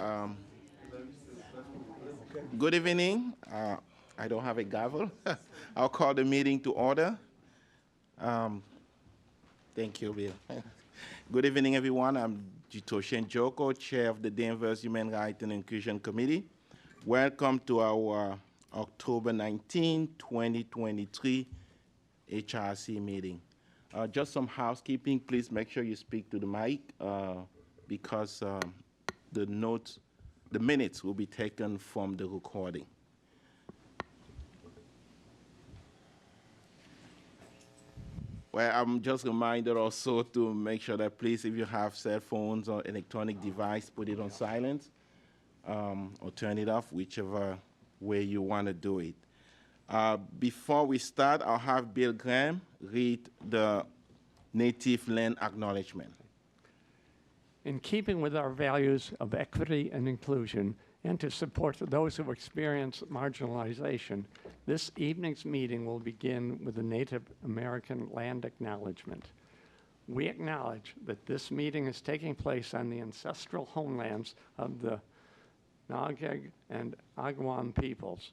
Um, Good evening. I don't have a gavel. I'll call the meeting to order. Um, Thank you, Bill. Good evening, everyone. I'm Jitoshen Joko, Chair of the Danvers Human Rights and Inclusion Committee. Welcome to our October 19, 2023 HRC meeting. Just some housekeeping. Please make sure you speak to the mic because the minutes will be taken from the recording. Well, I'm just reminded also to make sure that please, if you have cell phones or electronic device, put it on silent or turn it off, whichever way you want to do it. Before we start, I'll have Bill Graham read the native land acknowledgement. In keeping with our values of equity and inclusion, and to support those who experience marginalization, this evening's meeting will begin with a Native American land acknowledgement. We acknowledge that this meeting is taking place on the ancestral homelands of the Nageg and Agawam peoples.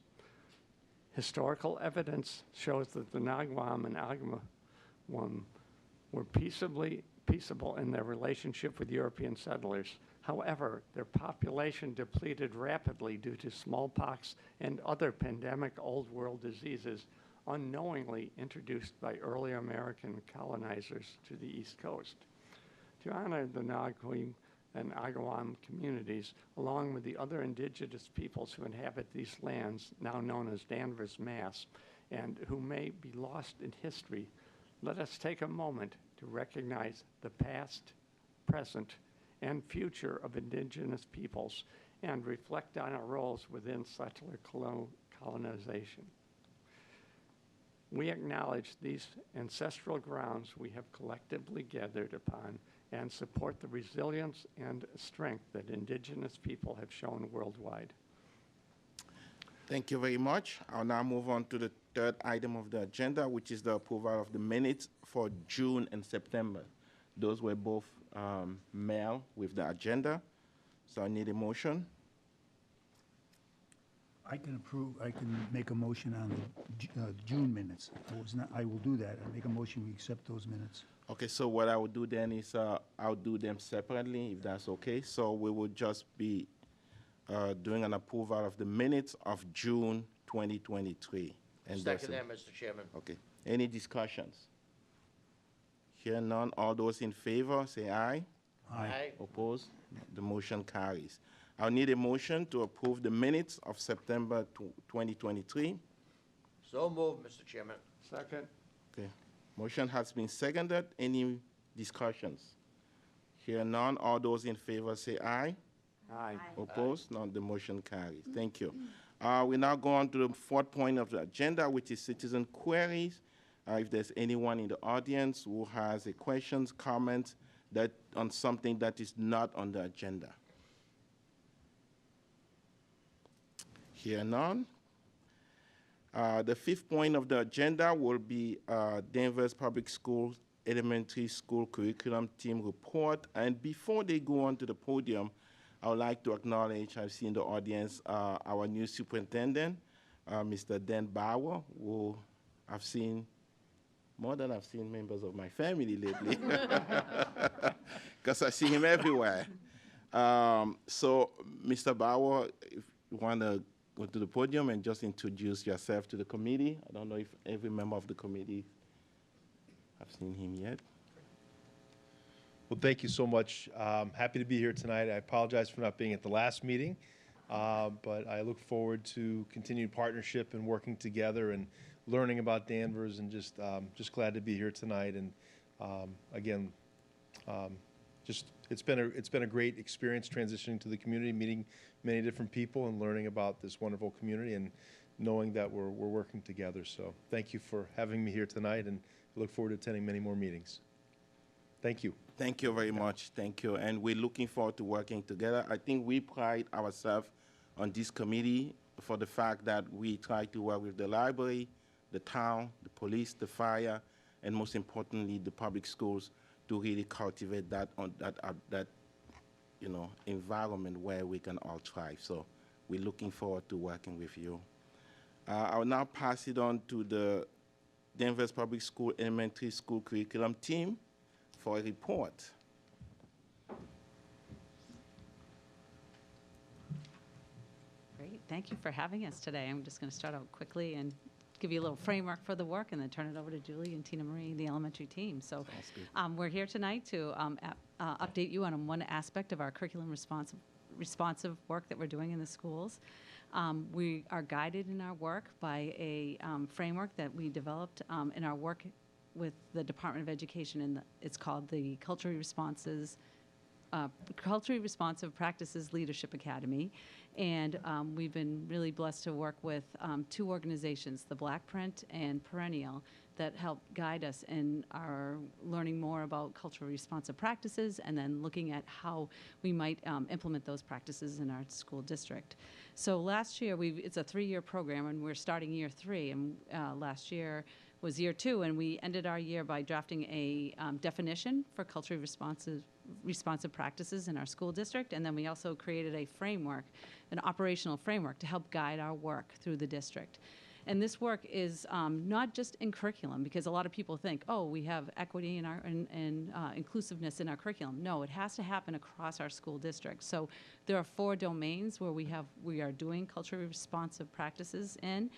Historical evidence shows that the Nagawam and Agawam were peaceable in their relationship with European settlers. However, their population depleted rapidly due to smallpox and other pandemic Old World diseases unknowingly introduced by early American colonizers to the East Coast. To honor the Nagawam and Agawam communities, along with the other indigenous peoples who inhabit these lands, now known as Danvers, Mass., and who may be lost in history, let us take a moment to recognize the past, present, and future of indigenous peoples and reflect on our roles within settler colonization. We acknowledge these ancestral grounds we have collectively gathered upon and support the resilience and strength that indigenous people have shown worldwide. Thank you very much. I'll now move on to the third item of the agenda, which is the approval of the minutes for June and September. Those were both mailed with the agenda, so I need a motion. I can make a motion on the June minutes. I will do that. I make a motion, we accept those minutes. Okay, so what I will do then is I'll do them separately, if that's okay. So we will just be doing an approval of the minutes of June 2023. And Second that, Mr. Chairman. Okay. Any discussions? Hear none. All those in favor, say aye. Aye. Opposed? The motion carries. I'll need a motion to approve the minutes of September 2023. So moved, Mr. Chairman. Second. Okay. Motion has been seconded. Any discussions? Hear none. All those in favor say aye. Aye. Opposed? None. The motion carries. Thank you. We now go on to the fourth point of the agenda, which is citizen queries. If there's anyone in the audience who has a questions, comments on something that is not on the agenda. Hear none. The fifth point of the agenda will be Danvers Public Schools Elementary School Curriculum Team Report. And before they go on to the podium, I would like to acknowledge, I've seen the audience, our new superintendent, Mr. Dan Bauer, who I've seen more than I've seen members of my family lately, because I see him everywhere. So, Mr. Bauer, if you want to go to the podium and just introduce yourself to the committee. I don't know if every member of the committee have seen him yet. Well, thank you so much. Happy to be here tonight. I apologize for not being at the last meeting, but I look forward to continued partnership and working together and learning about Danvers, and just glad to be here tonight. And again, it's been a great experience transitioning to the community, meeting many different people, and learning about this wonderful community, and knowing that we're working together. So thank you for having me here tonight, and I look forward to attending many more meetings. Thank you. Thank you very much. Thank you. And we're looking forward to working together. I think we pride ourselves on this committee for the fact that we try to work with the library, the town, the police, the fire, and most importantly, the public schools to really cultivate that environment where we can all thrive. So we're looking forward to working with you. I'll now pass it on to the Danvers Public School Elementary School Curriculum team for a report. Great, thank you for having us today. I'm just going to start out quickly and give you a little framework for the work and then turn it over to Julie and Tina Marie, the elementary team. So we're here tonight to update you on one aspect of our curriculum responsive work that we're doing in the schools. We are guided in our work by a framework that we developed in our work with the Department of Education, and it's called the Culturally Responsive Practices Leadership Academy. And we've been really blessed to work with two organizations, the Black Print and Perennial, that help guide us in our learning more about culturally responsive practices and then looking at how we might implement those practices in our school district. So last year, it's a 3-year program, and we're starting year 3, and last year was year 2, and we ended our year by drafting a definition for culturally responsive practices in our school district, and then we also created a framework, an operational framework, to help guide our work through the district. And this work is not just in curriculum, because a lot of people think, oh, we have equity in our and inclusiveness in our curriculum. No, it has to happen across our school district. So there are 4 domains where we are doing culturally responsive practices in.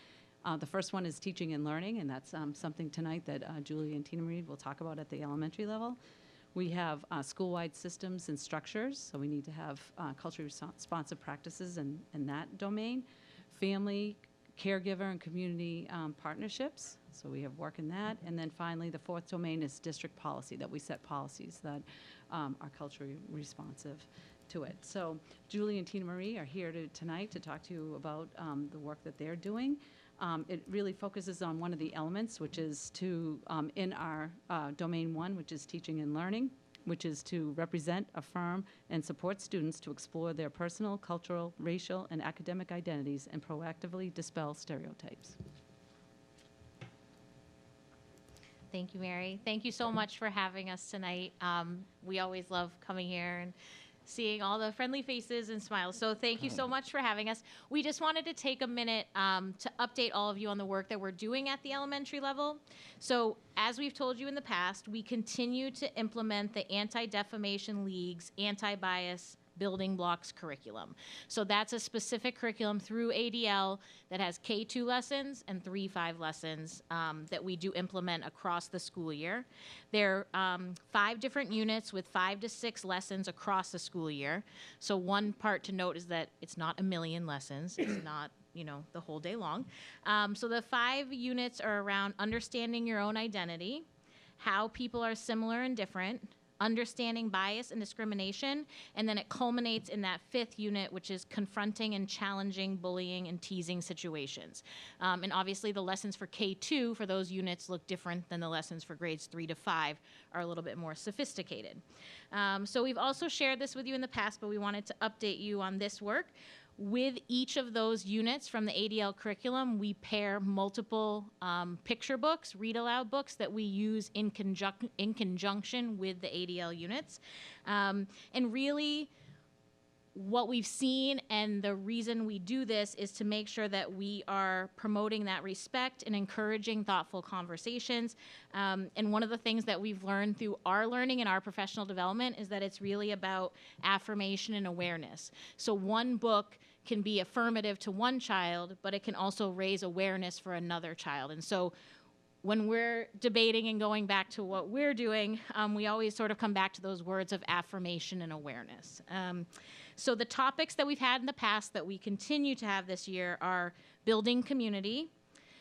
The first one is teaching and learning, and that's something tonight that Julie and Tina Marie will talk about at the elementary level. We have school-wide systems and structures, so we need to have culturally responsive practices in that domain. Family, caregiver, and community partnerships, so we have work in that. And then finally, the 4th domain is district policy, that we set policies that are culturally responsive to it. So Julie and Tina Marie are here tonight to talk to you about the work that they're doing. It really focuses on one of the elements, which is to, in our domain 1, which is teaching and learning, which is to represent, affirm, and support students to explore their personal, cultural, racial, and academic identities and proactively dispel stereotypes. Thank you, Mary. Thank you so much for having us tonight. We always love coming here and seeing all the friendly faces and smiles. So thank you so much for having us. We just wanted to take a minute to update all of you on the work that we're doing at the elementary level. So as we've told you in the past, we continue to implement the Anti-Defamation League's anti-bias building blocks curriculum. So that's a specific curriculum through ADL that has K2 lessons and 3-5 lessons that we do implement across the school year. There are 5 different units with 5 to 6 lessons across the school year. So one part to note is that it's not a million lessons. It's not, the whole day long. So the 5 units are around understanding your own identity, how people are similar and different, understanding bias and discrimination, and then it culminates in that 5th unit, which is confronting and challenging bullying and teasing situations. And obviously the lessons for K2 for those units look different than the lessons for grades 3 to 5 are a little bit more sophisticated. So we've also shared this with you in the past, but we wanted to update you on this work. With each of those units from the ADL curriculum, we pair multiple picture books, read-aloud books that we use in conjunction with the ADL units. And really, what we've seen and the reason we do this is to make sure that we are promoting that respect and encouraging thoughtful conversations. And one of the things that we've learned through our learning and our professional development is that it's really about affirmation and awareness. So one book can be affirmative to one child, but it can also raise awareness for another child. And so when we're debating and going back to what we're doing, we always sort of come back to those words of affirmation and awareness. So the topics that we've had in the past that we continue to have this year are building community,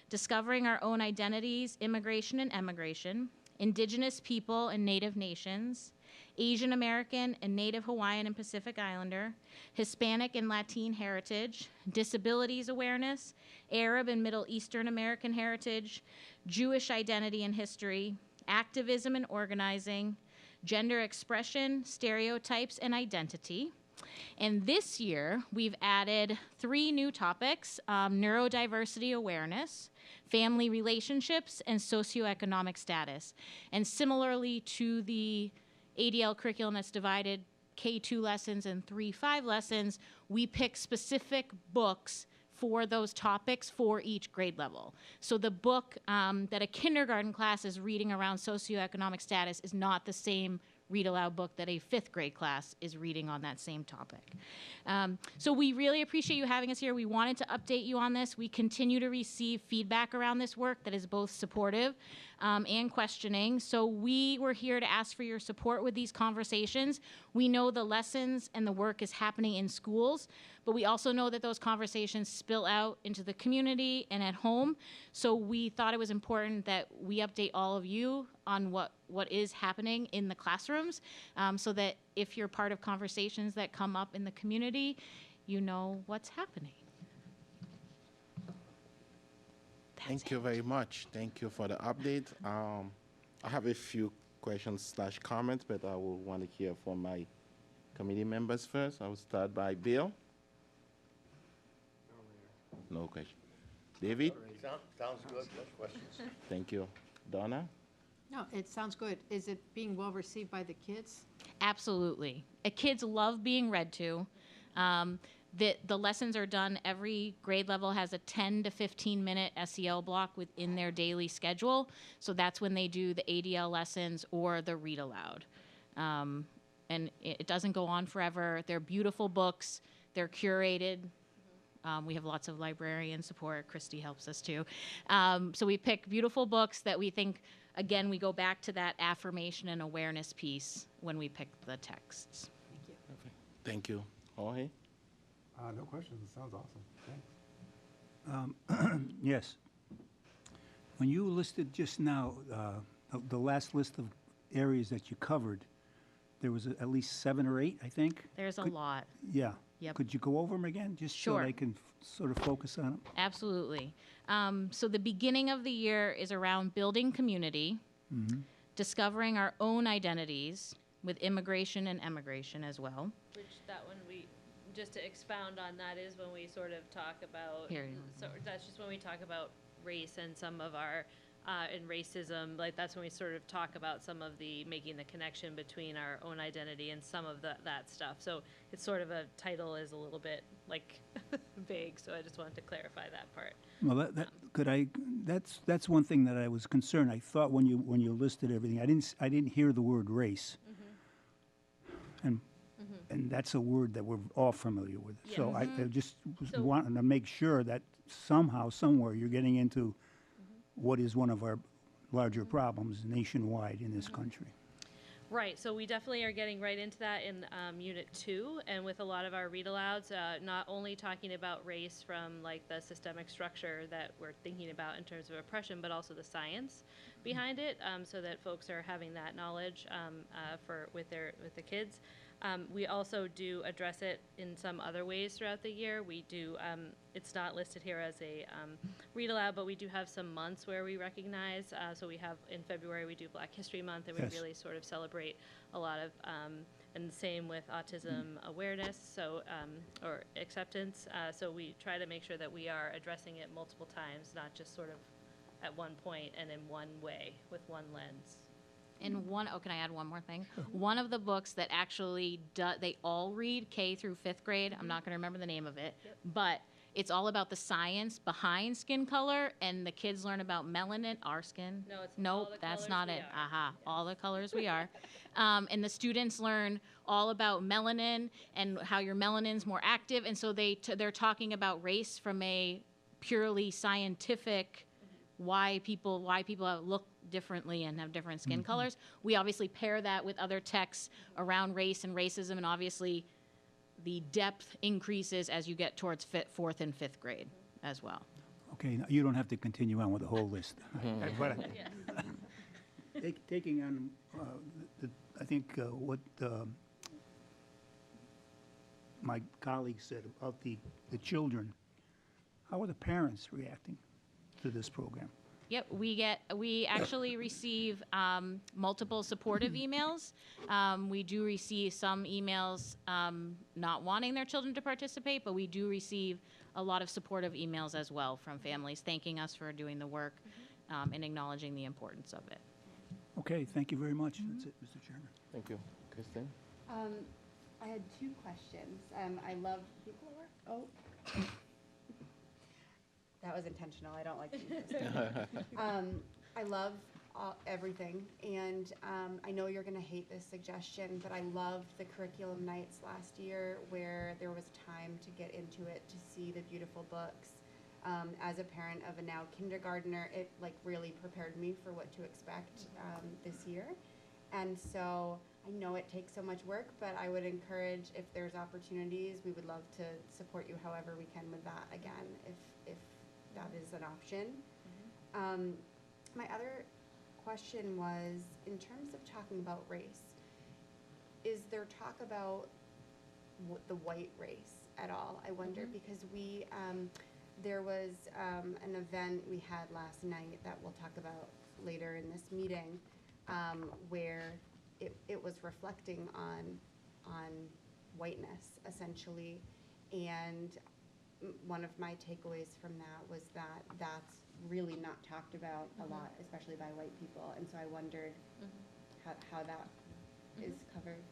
discovering our own identities, immigration and emigration, Indigenous people and Native nations, Asian American and Native Hawaiian and Pacific Islander, Hispanic and Latine heritage, disabilities awareness, Arab and Middle Eastern American heritage, Jewish identity and history, activism and organizing, gender expression, stereotypes, and identity. And this year, we've added 3 new topics, neurodiversity awareness, family relationships, and socioeconomic status. And similarly to the ADL curriculum that's divided K2 lessons and 3-5 lessons, we pick specific books for those topics for each grade level. So the book that a kindergarten class is reading around socioeconomic status is not the same read aloud book that a 5th grade class is reading on that same topic. So we really appreciate you having us here. We wanted to update you on this. We continue to receive feedback around this work that is both supportive and questioning. So we were here to ask for your support with these conversations. We know the lessons and the work is happening in schools, but we also know that those conversations spill out into the community and at home. So we thought it was important that we update all of you on what is happening in the classrooms, so that if you're part of conversations that come up in the community, you know what's happening. Thank you very much. Thank you for the update. I have a few questions/comments, but I will want to hear from my committee members first. I will start by Bill. No question. David? Sounds good. No questions. Thank you. Donna? No, it sounds good. Is it being well received by the kids? Absolutely. Kids love being read to. The lessons are done, every grade level has a 10 to 15 minute SEL block within their daily schedule. So that's when they do the ADL lessons or the read aloud. And it doesn't go on forever. They're beautiful books. They're curated. We have lots of librarian support. Christy helps us too. So we pick beautiful books that we think, again, we go back to that affirmation and awareness piece when we pick the texts. Thank you. Jorge? No questions. It sounds awesome. Thanks. Yes. When you listed just now, the last list of areas that you covered, there was at least 7 or 8, I think? There's a lot. Yeah. Yep. Could you go over them again, just so Sure. I can sort of focus on them? Absolutely. So the beginning of the year is around building community, discovering our own identities with immigration and emigration as well. Which that one just to expound on that is when we sort of talk about, Here you so that's just when we talk about race and some of our, and racism, like that's when we sort of talk about some of the, making the connection between our own identity and some of that stuff. So it's sort of a title is a little bit like vague, so I just wanted to clarify that part. Well, that's one thing that I was concerned. I thought when you listed everything, I didn't hear the word race. And that's a word that we're all familiar with. So I just was So- wanting to make sure that somehow, somewhere, you're getting into what is one of our larger problems nationwide in this country. Right, so we definitely are getting right into that in Unit 2, and with a lot of our read-alouds, not only talking about race from like the systemic structure that we're thinking about in terms of oppression, but also the science behind it, so that folks are having that knowledge with the kids. We also do address it in some other ways throughout the year. We do, it's not listed here as a read aloud, but we do have some months where we recognize. So we have, in February, we do Black History Month, and we Yes. really sort of celebrate a lot of, and the same with autism awareness, so, or acceptance. So we try to make sure that we are addressing it multiple times, not just sort of at one point and in one way, with one lens. And can I add one more thing? One of the books that actually they all read K through 5th grade, I'm not going to remember the name of it, but it's all about the science behind skin color, and the kids learn about melanin, our skin. No, it's Nope, All the that's Colors not We it. Are. Aha, all the colors we are. And the students learn all about melanin and how your melanin's more active, and so they're talking about race from a purely scientific why people look differently and have different skin colors. We obviously pair that with other texts around race and racism, and obviously the depth increases as you get towards 4th and 5th grade as well. Okay, now you don't have to continue on with the whole list. But taking on, I think what my colleague said about the children, how are the parents reacting to this program? Yep, we actually receive multiple supportive emails. We do receive some emails not wanting their children to participate, but we do receive a lot of supportive emails as well from families thanking us for doing the work and acknowledging the importance of it. Okay, thank you very much. That's it, Mr. Chairman. Thank you. Kristen? I had two questions. I love people at work. Oh. That was intentional. I don't like to do this. I love everything, and I know you're going to hate this suggestion, but I loved the curriculum nights last year where there was time to get into it, to see the beautiful books. As a parent of a now kindergartner, it like really prepared me for what to expect this year. And so I know it takes so much work, but I would encourage, if there's opportunities, we would love to support you however we can with that again, if that is an option. My other question was, in terms of talking about race, is there talk about the white race at all? I wonder, because we, there was an event we had last night that we'll talk about later in this meeting, where it was reflecting on whiteness, essentially. And one of my takeaways from that was that that's really not talked about a lot, especially by white people. And so I wondered how that is covered.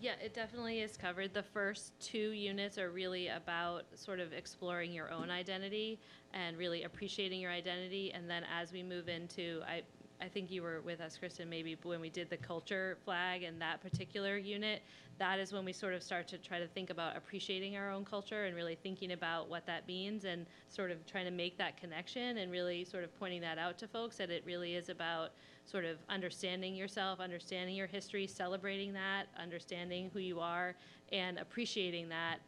Yeah, it definitely is covered. The first 2 units are really about sort of exploring your own identity and really appreciating your identity. And then as we move into, I think you were with us, Kristen, maybe when we did the culture flag and that particular unit, that is when we sort of start to try to think about appreciating our own culture and really thinking about what that means and sort of trying to make that connection and really sort of pointing that out to folks, that it really is about sort of understanding yourself, understanding your history, celebrating that, understanding who you are, and appreciating that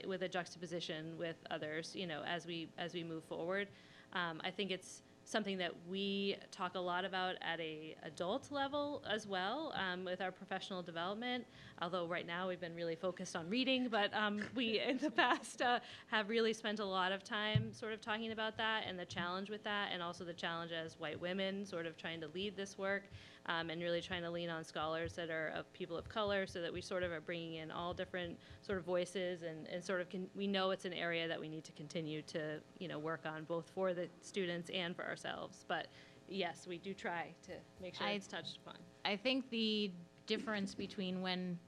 with a juxtaposition with others, you know, as we move forward. I think it's something that we talk a lot about at a adult level as well, with our professional development, although right now we've been really focused on reading, but we in the past have really spent a lot of time sort of talking about that and the challenge with that, and also the challenge as white women sort of trying to lead this work, and really trying to lean on scholars that are of people of color, so that we sort of are bringing in all different sort of voices and sort of we know it's an area that we need to continue to, you know, work on, both for the students and for ourselves. But yes, we do try to make sure it's touched upon. I think the difference between when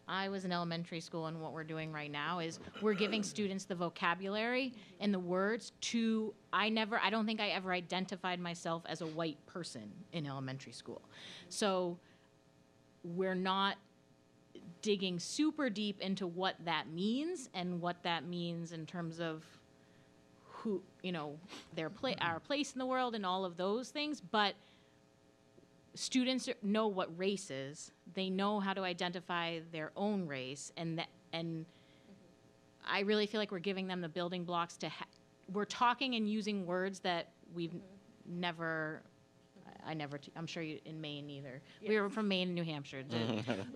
I was in elementary school and what we're doing right now is we're giving students the vocabulary and the words to, I don't think I ever identified myself as a white person in elementary school. So we're not digging super deep into what that means and what that means in terms of who, you know, our place in the world and all of those things, but students know what race is. They know how to identify their own race, and I really feel like we're giving them the building blocks to. We're talking and using words that we've never. I'm sure you in Maine either. Yes. We were from Maine and New Hampshire,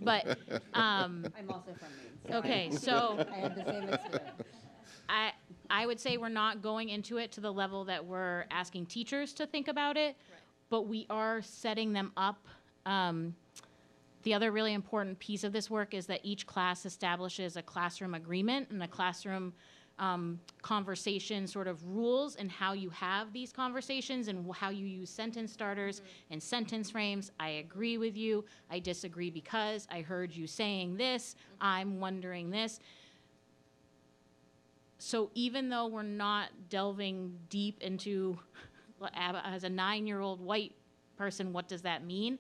but I'm also from Maine. So okay, so I had the same experience. I would say we're not going into it to the level that we're asking teachers to think about it. Right. But we are setting them up. The other really important piece of this work is that each class establishes a classroom agreement and a classroom conversation sort of rules, and how you have these conversations and how you use sentence starters and sentence frames. I agree with you. I disagree because I heard you saying this. I'm wondering this. So even though we're not delving deep into, as a 9-year-old white person, what does that mean?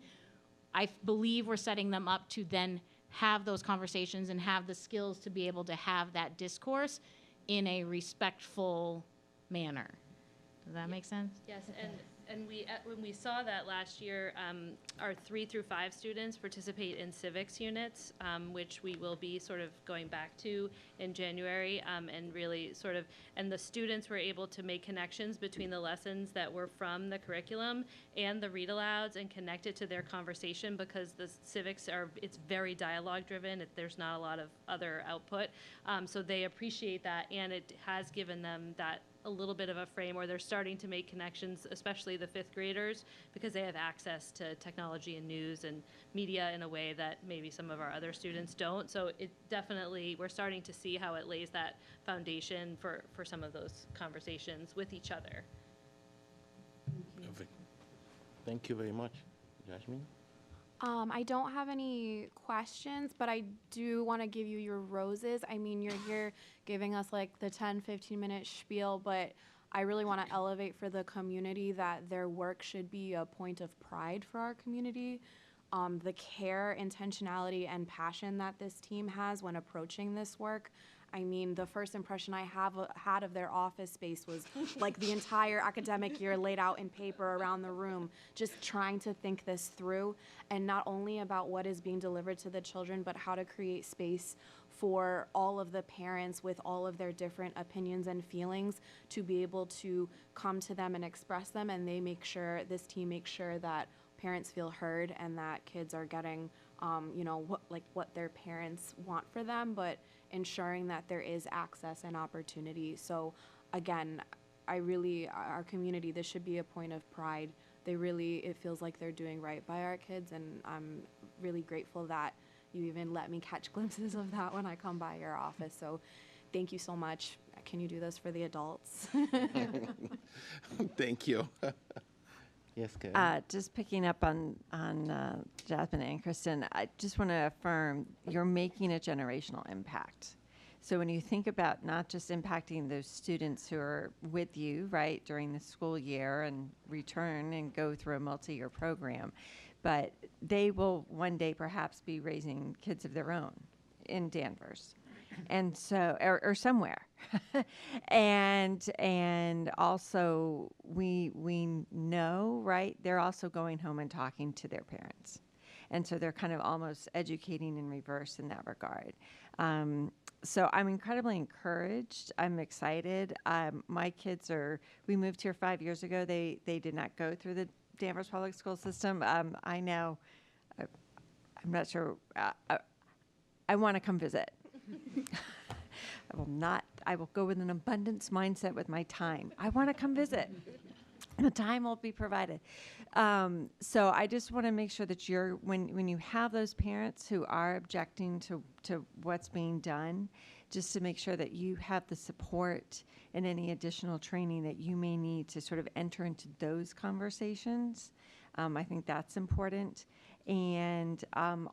I believe we're setting them up to then have those conversations and have the skills to be able to have that discourse in a respectful manner. Does that make sense? Yes, and we when we saw that last year, our 3 through 5 students participate in civics units, which we will be sort of going back to in January, and really sort of, and the students were able to make connections between the lessons that were from the curriculum and the read alouds and connect it to their conversation, because the civics it's very dialogue driven. There's not a lot of other output, so they appreciate that, and it has given them that a little bit of a frame where they're starting to make connections, especially the 5th graders, because they have access to technology and news and media in a way that maybe some of our other students don't. So it definitely, we're starting to see how it lays that foundation for some of those conversations with each other. Thank you very much. Jasmine? I don't have any questions, but I do want to give you your roses. I mean, you're here giving us like the 10, 15-minute spiel, but I really want to elevate for the community that their work should be a point of pride for our community. The care, intentionality, and passion that this team has when approaching this work. I mean, the first impression I had of their office space was like the entire academic year laid out in paper around the room, just trying to think this through, and not only about what is being delivered to the children, but how to create space for all of the parents with all of their different opinions and feelings to be able to come to them and express them, and this team makes sure that parents feel heard and that kids are getting what their parents want for them, but ensuring that there is access and opportunity. So again, our community, this should be a point of pride. It feels like they're doing right by our kids, and I'm really grateful that you even let me catch glimpses of that when I come by your office. So thank you so much. Can you do this for the adults? Thank you. Yes, Karen. Just picking up on Jasmine and Kristen, I just want to affirm you're making a generational impact. So when you think about not just impacting those students who are with you, right, during the school year and return and go through a multi-year program, but they will one day perhaps be raising kids of their own in Danvers. And so, or somewhere, and also we know, right? They're also going home and talking to their parents, and so they're kind of almost educating in reverse in that regard. So I'm incredibly encouraged. I'm excited. My kids we moved here 5 years ago. They did not go through the Danvers public school system. I'm not sure. I want to come visit. I will go with an abundance mindset with my time. I want to come visit. The time will be provided. So I just want to make sure that when you have those parents who are objecting to what's being done, just to make sure that you have the support and any additional training that you may need to sort of enter into those conversations. I think that's important. And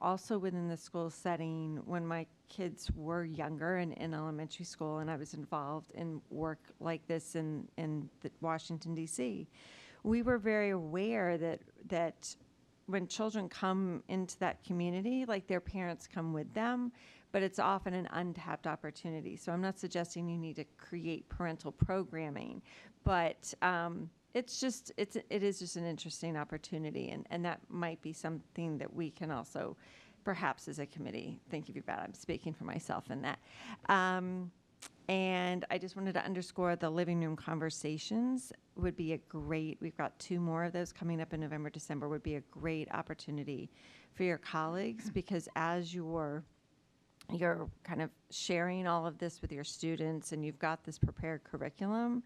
also within the school setting, when my kids were younger and in elementary school, and I was involved in work like this in Washington, D.C., we were very aware that when children come into that community, like their parents come with them, but it's often an untapped opportunity. So I'm not suggesting you need to create parental programming, but it is just an interesting opportunity, and that might be something that we can also, perhaps as a committee, think about. I'm speaking for myself in that. And I just wanted to underscore the living room conversations would be we've got 2 more of those coming up in November, December, would be a great opportunity for your colleagues, because as you're kind of sharing all of this with your students and you've got this prepared curriculum,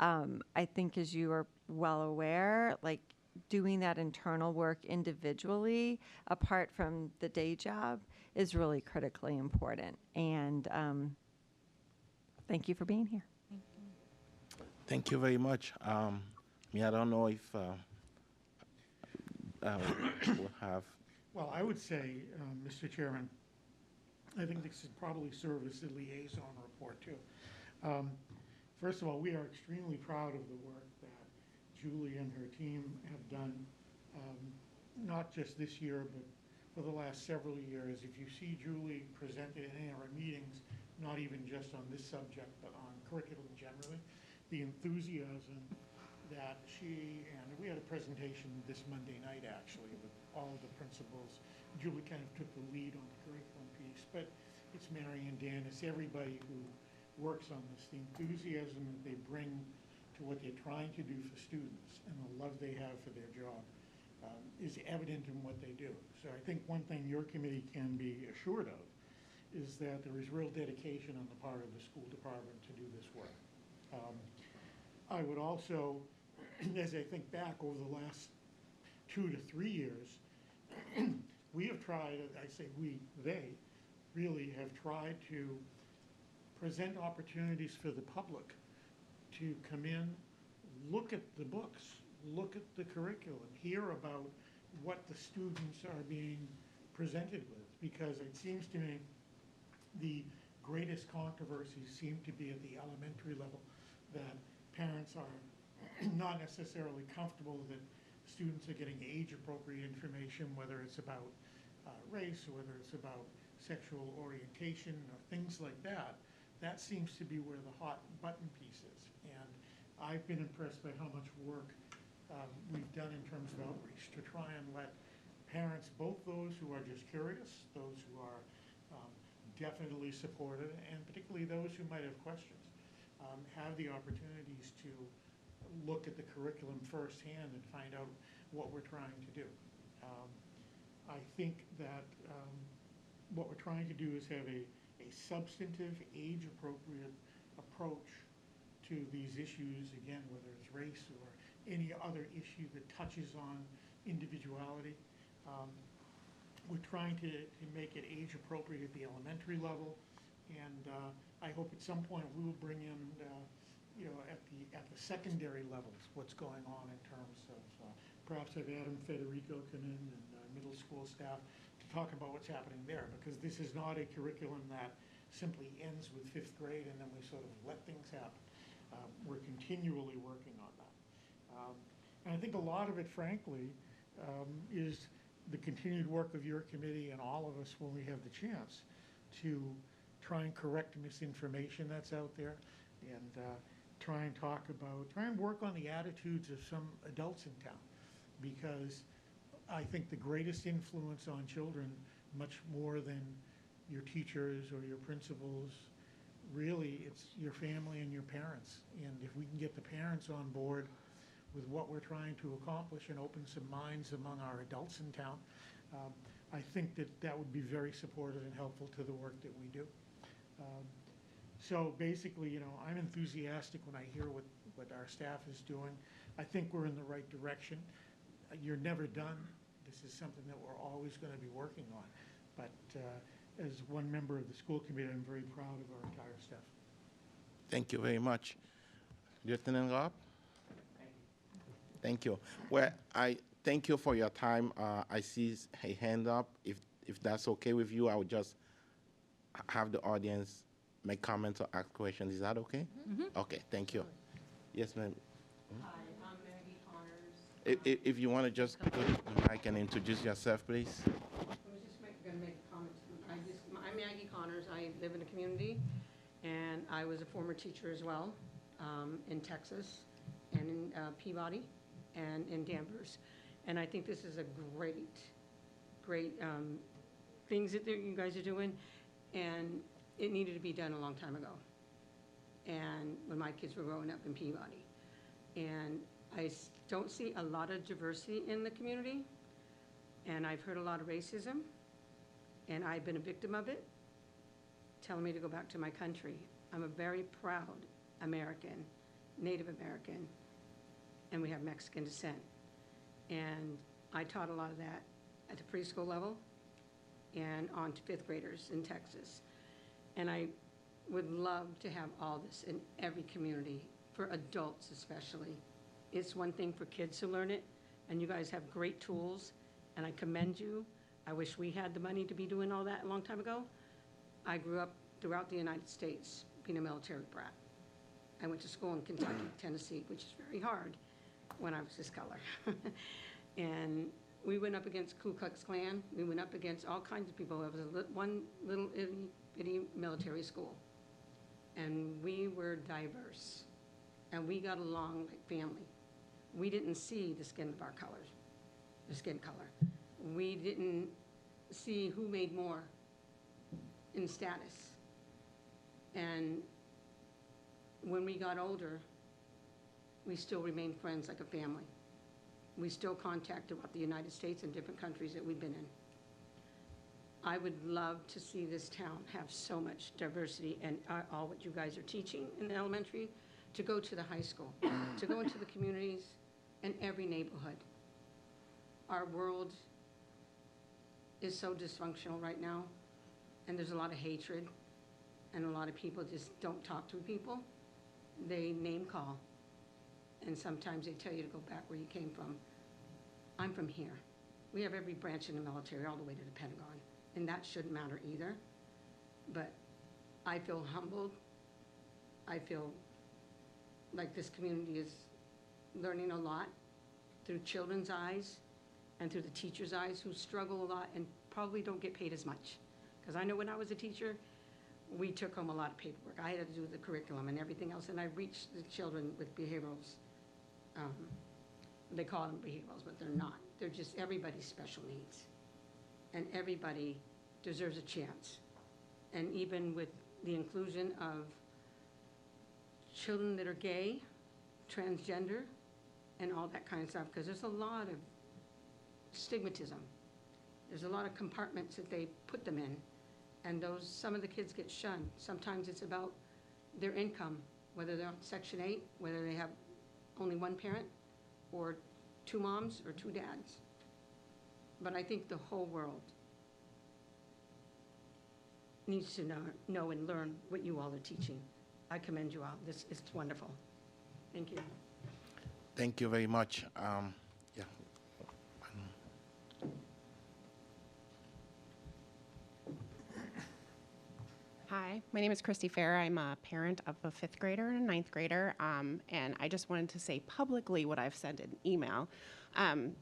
I think, as you are well aware, like doing that internal work individually apart from the day job is really critically important. And thank you for being here. Thank you very much. I don't know if we'll have. Well, I would say, Mr. Chairman, I think this should probably serve as the liaison report too. First of all, we are extremely proud of the work that Julie and her team have done, not just this year, but for the last several years. If you see Julie presented in any of our meetings, not even just on this subject, but on curriculum generally, the enthusiasm that and we had a presentation this Monday night, actually, with all of the principals. Julie kind of took the lead on the curriculum piece, but it's Mary and Dan, it's everybody who works on this, the enthusiasm that they bring to what they're trying to do for students and the love they have for their job is evident in what they do. So I think one thing your committee can be assured of is that there is real dedication on the part of the school department to do this work. I would also, as I think back over the last 2 to 3 years, we have tried, I say they really have tried to present opportunities for the public to come in, look at the books, look at the curriculum, hear about what the students are being presented with, because it seems to me the greatest controversies seem to be at the elementary level, that parents are not necessarily comfortable that students are getting age-appropriate information, whether it's about race or whether it's about sexual orientation or things like that. That seems to be where the hot button piece is. And I've been impressed by how much work we've done in terms of outreach to try and let parents, both those who are just curious, those who are definitely supportive, and particularly those who might have questions, have the opportunities to look at the curriculum firsthand and find out what we're trying to do. I think that what we're trying to do is have a substantive, age-appropriate approach to these issues, again, whether it's race or any other issue that touches on individuality. We're trying to make it age-appropriate at the elementary level, and I hope at some point we will bring in, at the secondary levels, what's going on in terms of perhaps have Adam Federico come in and middle school staff to talk about what's happening there, because this is not a curriculum that simply ends with 5th grade and then we sort of let things happen. We're continually working on that. And I think a lot of it, frankly, is the continued work of your committee and all of us when we have the chance to try and correct misinformation that's out there, and try and work on the attitudes of some adults in town, because I think the greatest influence on children, much more than your teachers or your principals, really it's your family and your parents. And if we can get the parents on board with what we're trying to accomplish and open some minds among our adults in town, I think that would be very supportive and helpful to the work that we do. So basically, I'm enthusiastic when I hear what our staff is doing. I think we're in the right direction. You're never done. This is something that we're always going to be working on. But as one member of the school committee, I'm very proud of our entire staff. Thank you very much. Lieutenant Rob? Thank you. Well, I thank you for your time. I see a hand up. If that's okay with you, I would just have the audience make comments or ask questions. Is that okay? Mm-hmm. Okay, thank you. Yes, ma'am. Hi, I'm Maggie Connors. If you want to just go to the mic and introduce yourself, please. I was just going to make a comment. I'm Maggie Connors. I live in the community, and I was a former teacher as well in Texas and in Peabody and in Danvers. And I think this is a great things that you guys are doing, and it needed to be done a long time ago. And when my kids were growing up in Peabody. And I don't see a lot of diversity in the community, and I've heard a lot of racism, and I've been a victim of it, telling me to go back to my country. I'm a very proud American, Native American, and we have Mexican descent. And I taught a lot of that at the preschool level and on to 5th graders in Texas. And I would love to have all this in every community, for adults especially. It's one thing for kids to learn it, and you guys have great tools, and I commend you. I wish we had the money to be doing all that a long time ago. I grew up throughout the United States being a military brat. I went to school in Kentucky, Tennessee, which is very hard when I was this color. And we went up against Ku Klux Klan. We went up against all kinds of people. It was one little itty military school. And we were diverse. And we got along like family. We didn't see the skin of our colors, the skin color. We didn't see who made more in status. And when we got older, we still remained friends like a family. We still contact about the United States and different countries that we've been in. I would love to see this town have so much diversity and all what you guys are teaching in the elementary, to go to the high school, to go into the communities and every neighborhood. Our world is so dysfunctional right now, and there's a lot of hatred, and a lot of people just don't talk to people. They name call, and sometimes they tell you to go back where you came from. I'm from here. We have every branch in the military, all the way to the Pentagon, and that shouldn't matter either. But I feel humbled. I feel like this community is learning a lot through children's eyes and through the teachers' eyes who struggle a lot and probably don't get paid as much. Because I know when I was a teacher, we took home a lot of paperwork. I had to do the curriculum and everything else, and I reached the children with behaviorals. They call them behaviorals, but they're not. They're just everybody's special needs. And everybody deserves a chance. And even with the inclusion of children that are gay, transgender, and all that kind of stuff, because there's a lot of stigmatism. There's a lot of compartments that they put them in, and some of the kids get shunned. Sometimes it's about their income, whether they're on Section 8, whether they have only one parent, or 2 moms, or 2 dads. But I think the whole world needs to know and learn what you all are teaching. I commend you all. It's wonderful. Thank you. Thank you very much. Yeah. Hi, my name is Christy Fair. I'm a parent of a 5th grader and a 9th grader, and I just wanted to say publicly what I've said in email,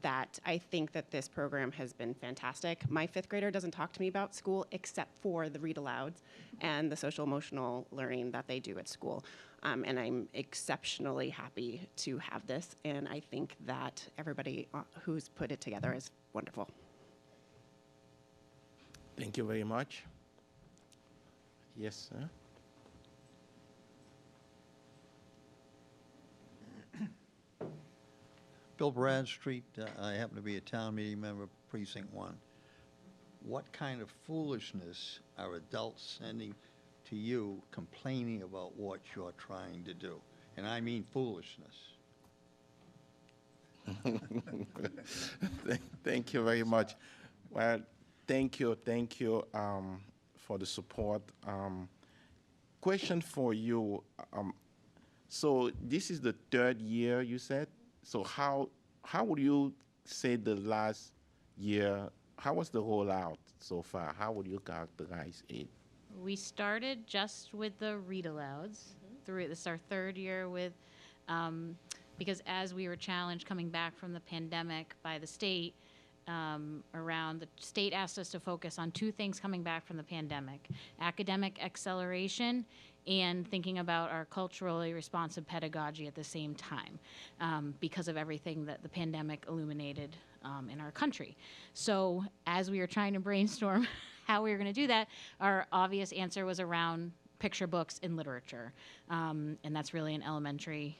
that I think that this program has been fantastic. My 5th grader doesn't talk to me about school except for the read alouds and the social emotional learning that they do at school. And I'm exceptionally happy to have this, and I think that everybody who's put it together is wonderful. Thank you very much. Yes, sir. Bill Bradstreet, I happen to be a town meeting member, Precinct 1. What kind of foolishness are adults sending to you complaining about what you're trying to do? And I mean foolishness. Thank you very much. Well, thank you for the support. Question for you. So this is the 3rd year, you said? So how would you say the last year, how was the rollout so far? How would you characterize it? We started just with the read alouds. This is our 3rd year with, because as we were challenged coming back from the pandemic by the state, the state asked us to focus on 2 things coming back from the pandemic: academic acceleration and thinking about our culturally responsive pedagogy at the same time, because of everything that the pandemic illuminated in our country. So as we were trying to brainstorm how we were going to do that, our obvious answer was around picture books and literature, and that's really an elementary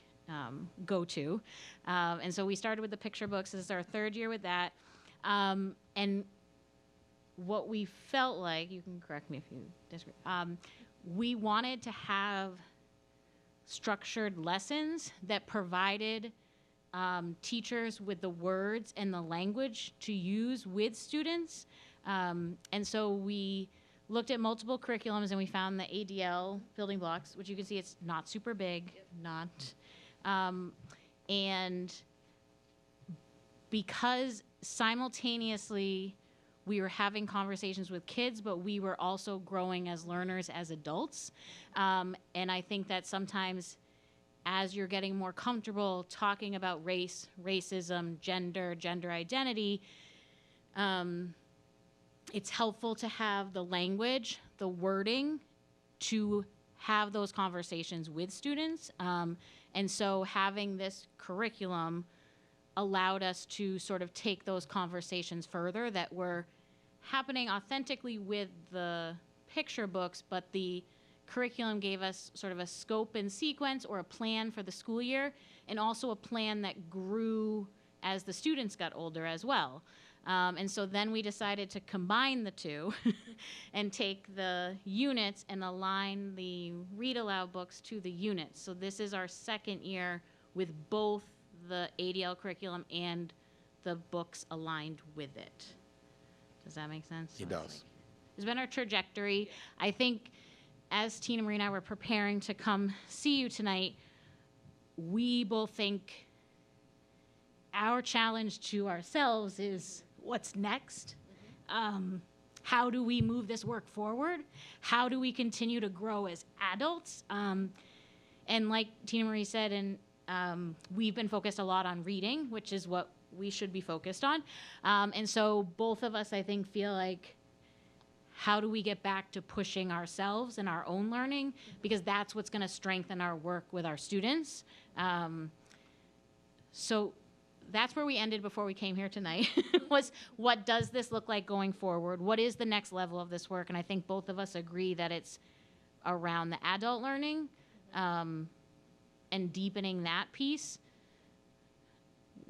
go-to. And so we started with the picture books. This is our 3rd year with that. And what we felt like, you can correct me if you disagree, we wanted to have structured lessons that provided teachers with the words and the language to use with students. And so we looked at multiple curriculums and we found the ADL building blocks, which you can see it's not super big, and because simultaneously we were having conversations with kids, but we were also growing as learners, as adults. And I think that sometimes as you're getting more comfortable talking about race, racism, gender identity, it's helpful to have the language, the wording to have those conversations with students. And so having this curriculum allowed us to sort of take those conversations further that were happening authentically with the picture books, but the curriculum gave us sort of a scope and sequence or a plan for the school year, and also a plan that grew as the students got older as well. And so then we decided to combine the 2 and take the units and align the read aloud books to the units. So this is our 2nd year with both the ADL curriculum and the books aligned with it. Does that make sense? It does. It's been our trajectory. I think as Tina Marie and I were preparing to come see you tonight, we both think our challenge to ourselves is what's next? How do we move this work forward? How do we continue to grow as adults? And like Tina Marie said, and we've been focused a lot on reading, which is what we should be focused on. And so both of us, I think, feel like, how do we get back to pushing ourselves and our own learning? Because that's what's going to strengthen our work with our students. So that's where we ended before we came here tonight, was what does this look like going forward? What is the next level of this work? And I think both of us agree that it's around the adult learning and deepening that piece.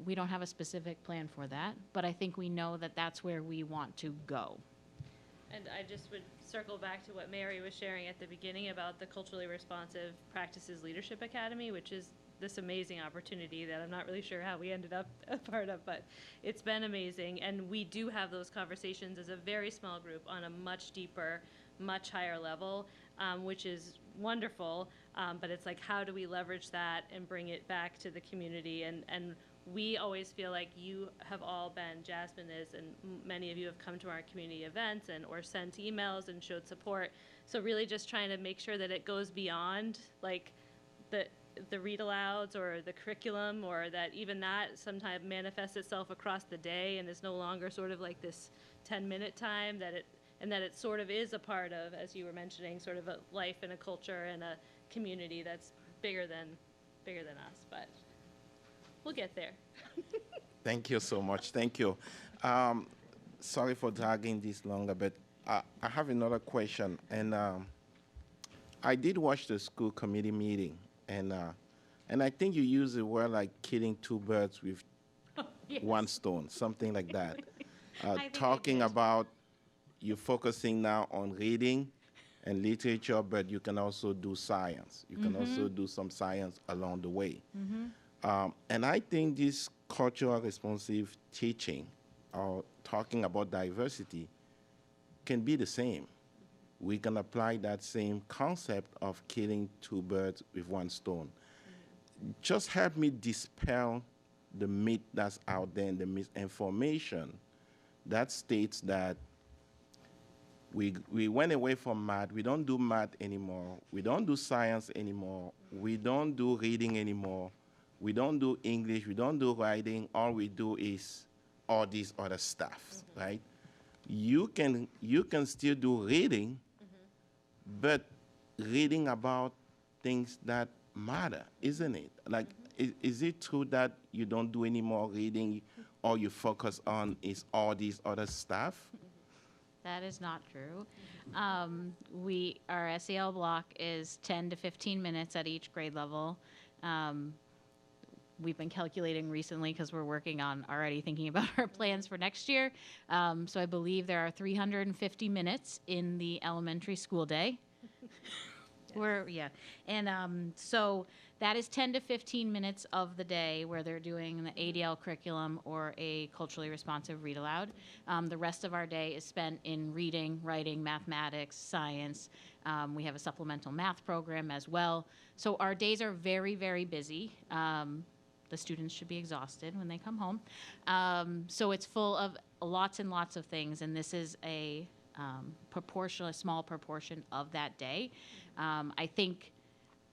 We don't have a specific plan for that, but I think we know that that's where we want to go. And I just would circle back to what Mary was sharing at the beginning about the Culturally Responsive Practices Leadership Academy, which is this amazing opportunity that I'm not really sure how we ended up a part of, but it's been amazing. And we do have those conversations as a very small group on a much deeper, much higher level, which is wonderful. But it's like, how do we leverage that and bring it back to the community? And we always feel like you have all been, Jasmine is, and many of you have come to our community events and or sent emails and showed support. So really just trying to make sure that it goes beyond like the read alouds or the curriculum, or that even that sometimes manifests itself across the day and is no longer sort of like this 10-minute time, that it sort of is a part of, as you were mentioning, sort of a life and a culture and a community that's bigger than us. But we'll get there. Thank you so much. Thank you. Sorry for dragging this longer, but I have another question. And I did watch the school committee meeting, and I think you used the word like killing two birds with Yes. one stone, something like that. think I Talking about you focusing now on reading and literature, but you can also do science. You can also do some science along the way. And I think this cultural responsive teaching or talking about diversity can be the same. We can apply that same concept of killing two birds with one stone. Just help me dispel the myth that's out there and the misinformation that states that we went away from math. We don't do math anymore. We don't do science anymore. We don't do reading anymore. We don't do English. We don't do writing. All we do is all these other stuff, right? You can still do reading, but reading about things that matter, isn't it? Like, is it true that you don't do any more reading? All you focus on is all these other stuff? That is not true. Our SEL block is 10 to 15 minutes at each grade level. We've been calculating recently because we're working on already thinking about our plans for next year. So I believe there are 350 minutes in the elementary school day. So that is 10 to 15 minutes of the day where they're doing the ADL curriculum or a culturally responsive read aloud. The rest of our day is spent in reading, writing, mathematics, science. We have a supplemental math program as well. So our days are very, very busy. The students should be exhausted when they come home. So it's full of lots and lots of things, and this is a small proportion of that day. I think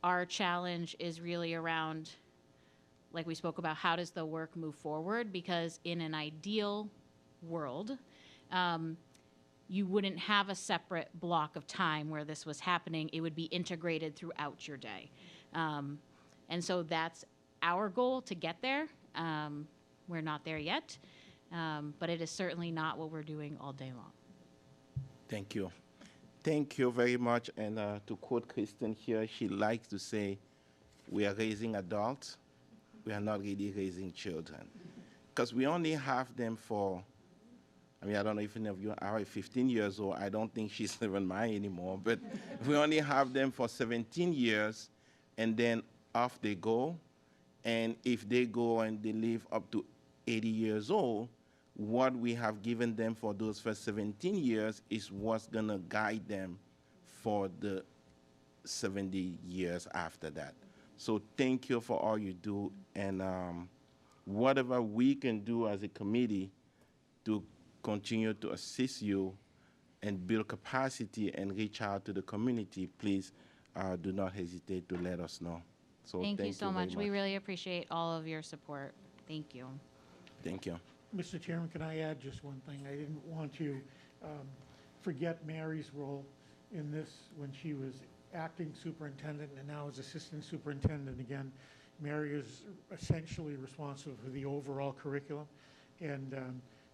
our challenge is really around, like we spoke about, how does the work move forward? Because in an ideal world, you wouldn't have a separate block of time where this was happening. It would be integrated throughout your day. And so that's our goal to get there. We're not there yet, but it is certainly not what we're doing all day long. Thank you. Thank you very much. And to quote Kristen here, she likes to say, we are raising adults. We are not really raising children. Because we only have them for, I don't know if any of you are 15 years old. I don't think she's even mine anymore. But we only have them for 17 years, and then off they go. And if they go and they live up to 80 years old, what we have given them for those first 17 years is what's going to guide them for the 70 years after that. So thank you for all you do, and whatever we can do as a committee to continue to assist you and build capacity and reach out to the community, please do not hesitate to let us know. So Thank you so very much. We really appreciate all of your support. Thank you. Thank you. Mr. Chairman, can I add just one thing? I didn't want to forget Mary's role in this when she was acting superintendent and now as assistant superintendent again. Mary is essentially responsible for the overall curriculum, and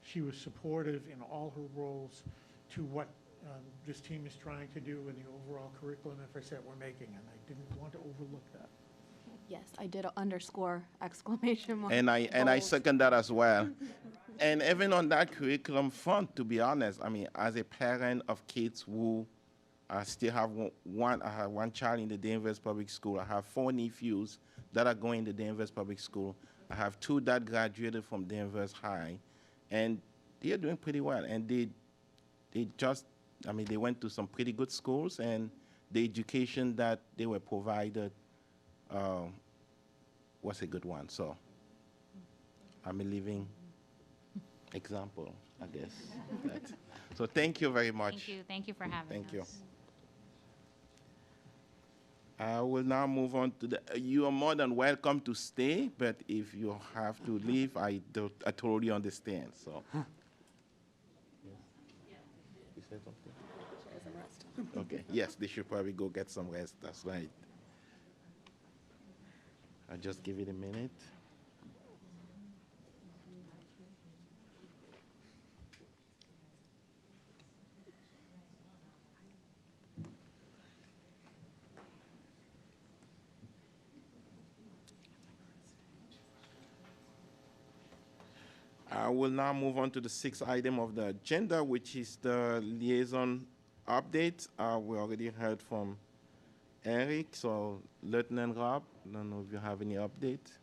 she was supportive in all her roles to what this team is trying to do in the overall curriculum efforts that we're making, and I didn't want to overlook that. Yes, I did a underscore exclamation mark. And I second that as well. And even on that curriculum front, to be honest, I mean, as a parent of kids who still have I have one child in the Danvers Public School. I have 4 nephews that are going to Danvers Public School. I have 2 that graduated from Danvers High, and they are doing pretty well. And they just, I mean, they went to some pretty good schools, and the education that they were provided was a good one. So I'm a living example, I guess. So thank you very much. Thank you. Thank you for having us. Thank you. I will now move on to you are more than welcome to stay, but if you have to leave, I totally understand, so. You said something? Okay, yes, they should probably go get some rest, that's right. I'll just give it a minute. I will now move on to the 6th item of the agenda, which is the liaison update. We already heard from Eric, so Lieutenant Rob, I don't know if you have any update.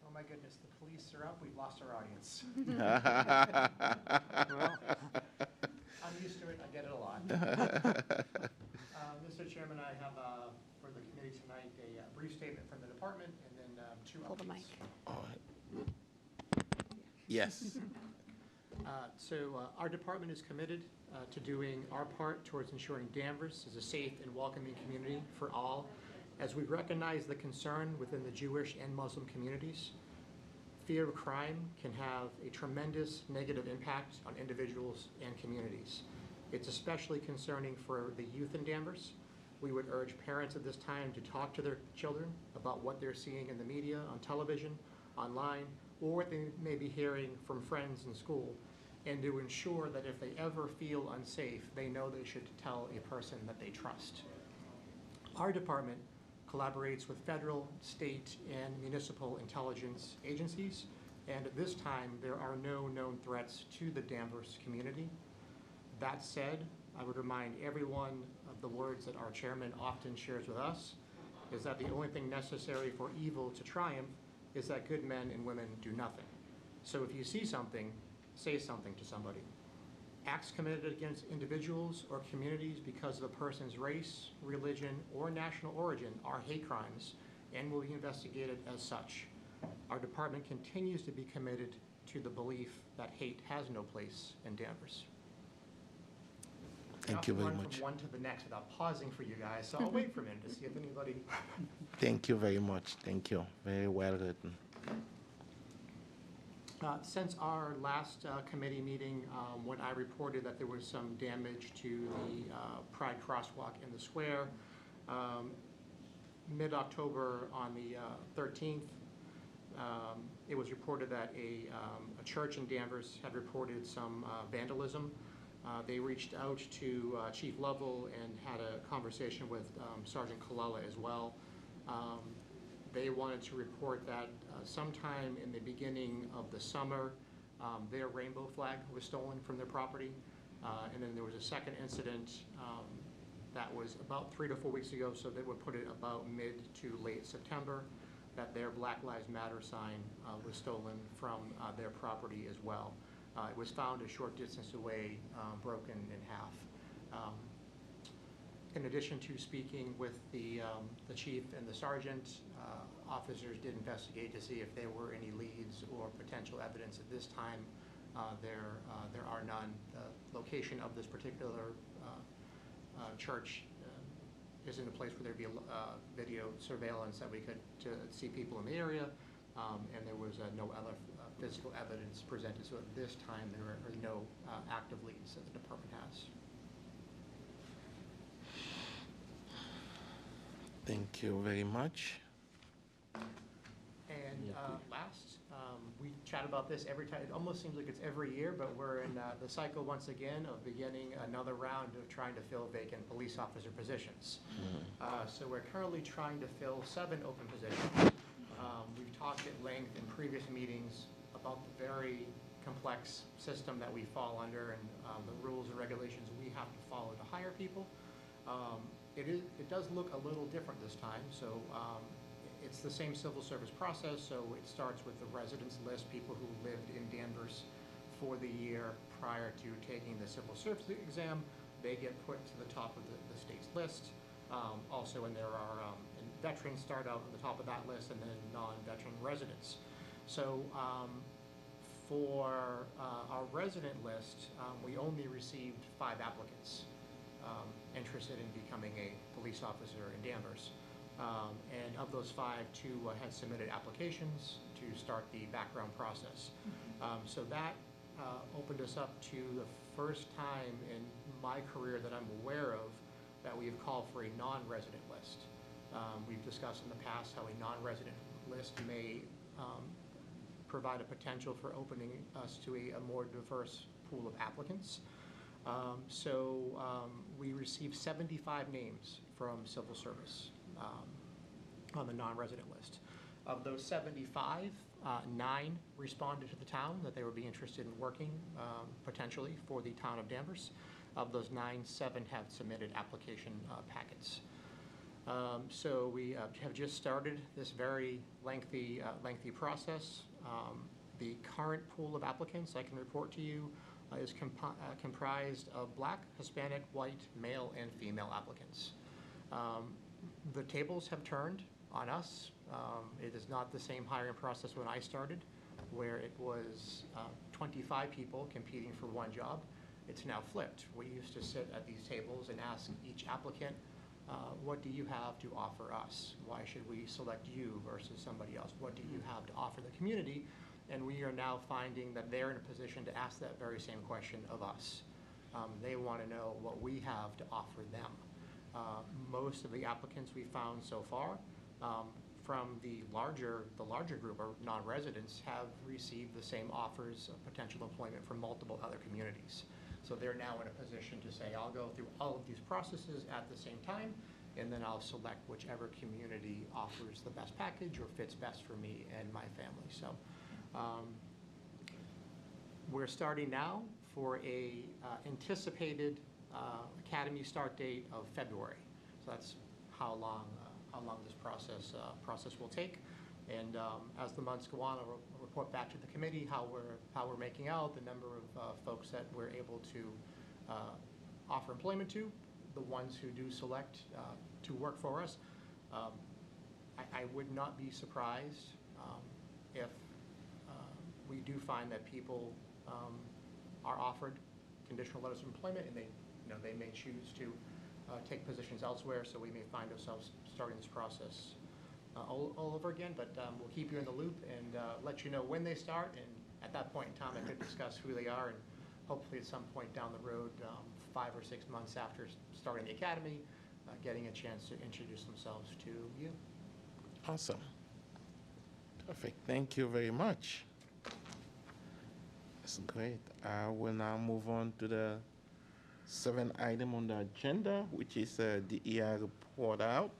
Oh my goodness, the police are up, we've lost our audience. Well, I'm used to it, I get it a lot. Mr. Chairman, I have for the committee tonight a brief statement from the department and then 2 updates. Hold the mic. Yes. Our department is committed to doing our part towards ensuring Danvers is a safe and welcoming community for all, as we recognize the concern within the Jewish and Muslim communities. Fear of crime can have a tremendous negative impact on individuals and communities. It's especially concerning for the youth in Danvers. We would urge parents at this time to talk to their children about what they're seeing in the media, on television, online, or what they may be hearing from friends in school, and to ensure that if they ever feel unsafe, they know they should tell a person that they trust. Our department collaborates with federal, state, and municipal intelligence agencies, and at this time, there are no known threats to the Danvers community. That said, I would remind everyone of the words that our chairman often shares with us, is that the only thing necessary for evil to triumph is that good men and women do nothing. So if you see something, say something to somebody. Acts committed against individuals or communities because of a person's race, religion, or national origin are hate crimes and will be investigated as such. Our department continues to be committed to the belief that hate has no place in Danvers. Thank you very much. From one to the next without pausing for you guys, so I'll wait for a minute to see if anybody. Thank you very much. Thank you. Very well written. Since our last committee meeting, when I reported that there was some damage to the Pride crosswalk in the square, mid-October on the 13th, it was reported that a church in Danvers had reported some vandalism. They reached out to Chief Lovell and had a conversation with Sergeant Colella as well. They wanted to report that sometime in the beginning of the summer, their rainbow flag was stolen from their property. And then there was a second incident that was about 3 to 4 weeks ago, so they would put it about mid to late September, that their Black Lives Matter sign was stolen from their property as well. It was found a short distance away, broken in half. In addition to speaking with the chief and the sergeant, officers did investigate to see if there were any leads or potential evidence at this time there are none. The location of this particular church is in a place where there'd be video surveillance that we could to see people in the area, and there was no other physical evidence presented. So at this time, there are no active leads that the department has. Thank you very much. And last, we chat about this every time. It almost seems like it's every year, but we're in the cycle once again of beginning another round of trying to fill vacant police officer positions. So we're currently trying to fill 7 open positions. We've talked at length in previous meetings about the very complex system that we fall under and the rules and regulations we have to follow to hire people. It does look a little different this time. So it's the same civil service process. So it starts with the residence list, people who lived in Danvers for the year prior to taking the civil service exam. They get put to the top of the state's list. Also, and there are and veterans start out at the top of that list, and then non-veteran residents. So for our resident list, we only received 5 applicants interested in becoming a police officer in Danvers. And of those 5, 2 had submitted applications to start the background process. So that opened us up to the first time in my career that I'm aware of that we have called for a non-resident list. We've discussed in the past how a non-resident list may provide a potential for opening us to a more diverse pool of applicants. We received 75 names from civil service on the non-resident list. Of those 75, 9 responded to the town that they would be interested in working potentially for the town of Danvers. Of those 9, 7 have submitted application packets. So we have just started this very lengthy process. The current pool of applicants I can report to you is comprised of Black, Hispanic, white, male, and female applicants. The tables have turned on us. It is not the same hiring process when I started, where it was 25 people competing for one job. It's now flipped. We used to sit at these tables and ask each applicant, what do you have to offer us? Why should we select you versus somebody else? What do you have to offer the community? And we are now finding that they're in a position to ask that very same question of us. They want to know what we have to offer them. Most of the applicants we found so far from the larger group of non-residents have received the same offers of potential employment from multiple other communities. So they're now in a position to say, I'll go through all of these processes at the same time, and then I'll select whichever community offers the best package or fits best for me and my family. So we're starting now for a anticipated academy start date of February. So that's how long this process will take. And as the months go on, I'll report back to the committee how we're making out, the number of folks that we're able to offer employment to, the ones who do select to work for us. I would not be surprised if we do find that people are offered conditional letters of employment, and they may choose to take positions elsewhere. So we may find ourselves starting this process all over again. But we'll keep you in the loop and let you know when they start. And at that point in time, I could discuss who they are, and hopefully at some point down the road, 5 or 6 months after starting the academy, getting a chance to introduce themselves to you. Awesome. Perfect. Thank you very much. That's great. I will now move on to the 7th item on the agenda, which is the EI report out.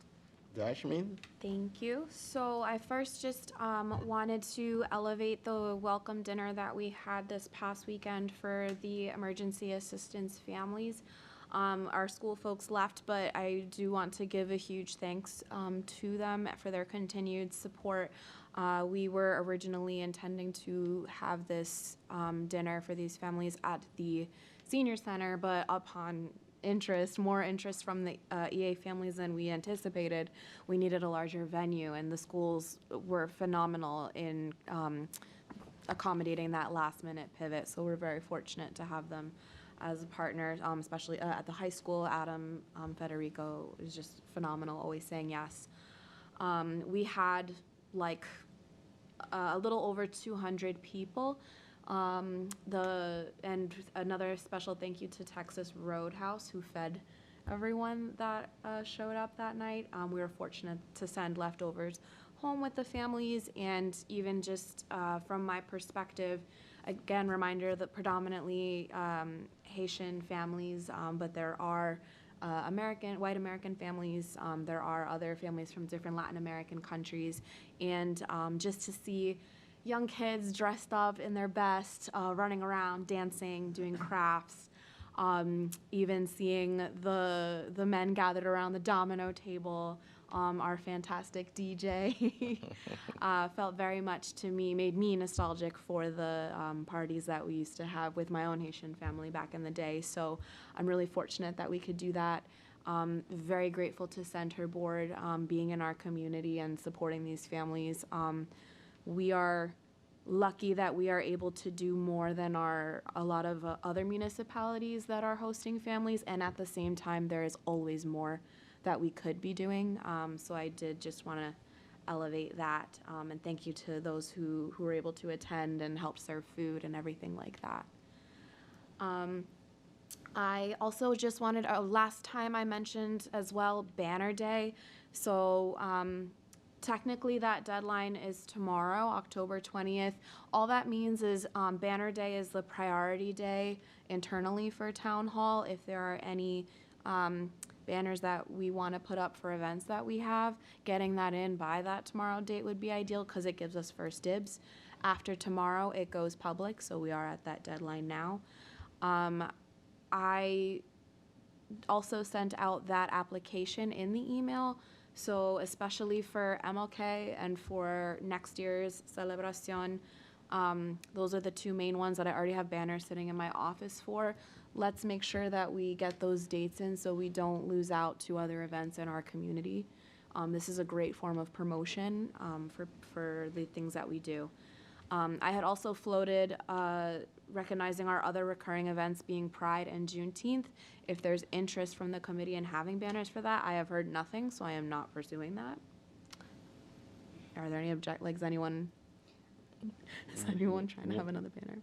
Dashmin? Thank you. So I first just wanted to elevate the welcome dinner that we had this past weekend for the emergency assistance families. Our school folks left, but I do want to give a huge thanks to them for their continued support. We were originally intending to have this dinner for these families at the senior center, but upon more interest from the EA families than we anticipated, we needed a larger venue, and the schools were phenomenal in accommodating that last minute pivot. So we're very fortunate to have them as a partner, especially at the high school. Adam Federico is just phenomenal, always saying yes. We had like a little over 200 people. And another special thank you to Texas Roadhouse, who fed everyone that showed up that night. We were fortunate to send leftovers home with the families, and even just from my perspective, again, reminder that predominantly Haitian families, but there are white American families, there are other families from different Latin American countries, and just to see young kids dressed up in their best, running around, dancing, doing crafts, even seeing the men gathered around the domino table, our fantastic DJ, felt very much to me, made me nostalgic for the parties that we used to have with my own Haitian family back in the day. So I'm really fortunate that we could do that. Very grateful to Center Board being in our community and supporting these families. We are lucky that we are able to do more than a lot of other municipalities that are hosting families, and at the same time there is always more that we could be doing. So I did just want to elevate that, and thank you to those who were able to attend and help serve food and everything like that. I also just wanted, last time I mentioned as well, Banner Day. So technically that deadline is tomorrow, October 20th. All that means is Banner Day is the priority day internally for Town Hall. If there are any banners that we want to put up for events that we have, getting that in by that tomorrow date would be ideal, because it gives us first dibs. After tomorrow, it goes public, so we are at that deadline now. I also sent out that application in the email, so especially for MLK and for next year's Celebración, those are the two main ones that I already have banners sitting in my office for. Let's make sure that we get those dates in so we don't lose out to other events in our community. This is a great form of promotion for the things that we do. I had also floated recognizing our other recurring events being Pride and Juneteenth. If there's interest from the committee in having banners for that, I have heard nothing, so I am not pursuing that. Are there any is anyone trying to have another banner?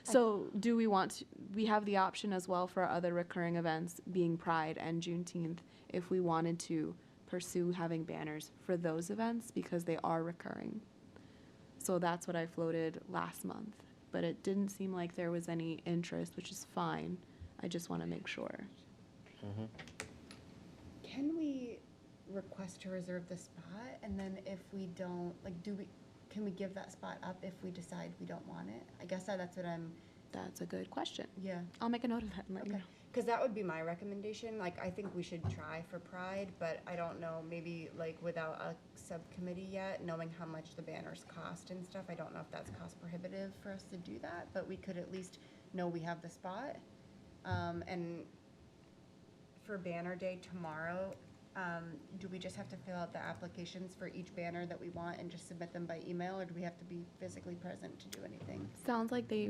So do we have the option as well for our other recurring events being Pride and Juneteenth if we wanted to pursue having banners for those events, because they are recurring. So that's what I floated last month, but it didn't seem like there was any interest, which is fine. I just want to make sure. Can we request to reserve the spot, and then if we don't, can we give that spot up if we decide we don't want it? I guess that's what I'm... That's a good question. Yeah. I'll make a note of that and let you know. Because that would be my recommendation. I think we should try for Pride, but I don't know, maybe without a subcommittee yet, knowing how much the banners cost and stuff, I don't know if that's cost prohibitive for us to do that, but we could at least know we have the spot. And for Banner Day tomorrow, do we just have to fill out the applications for each banner that we want and just submit them by email, or do we have to be physically present to do anything? Sounds like they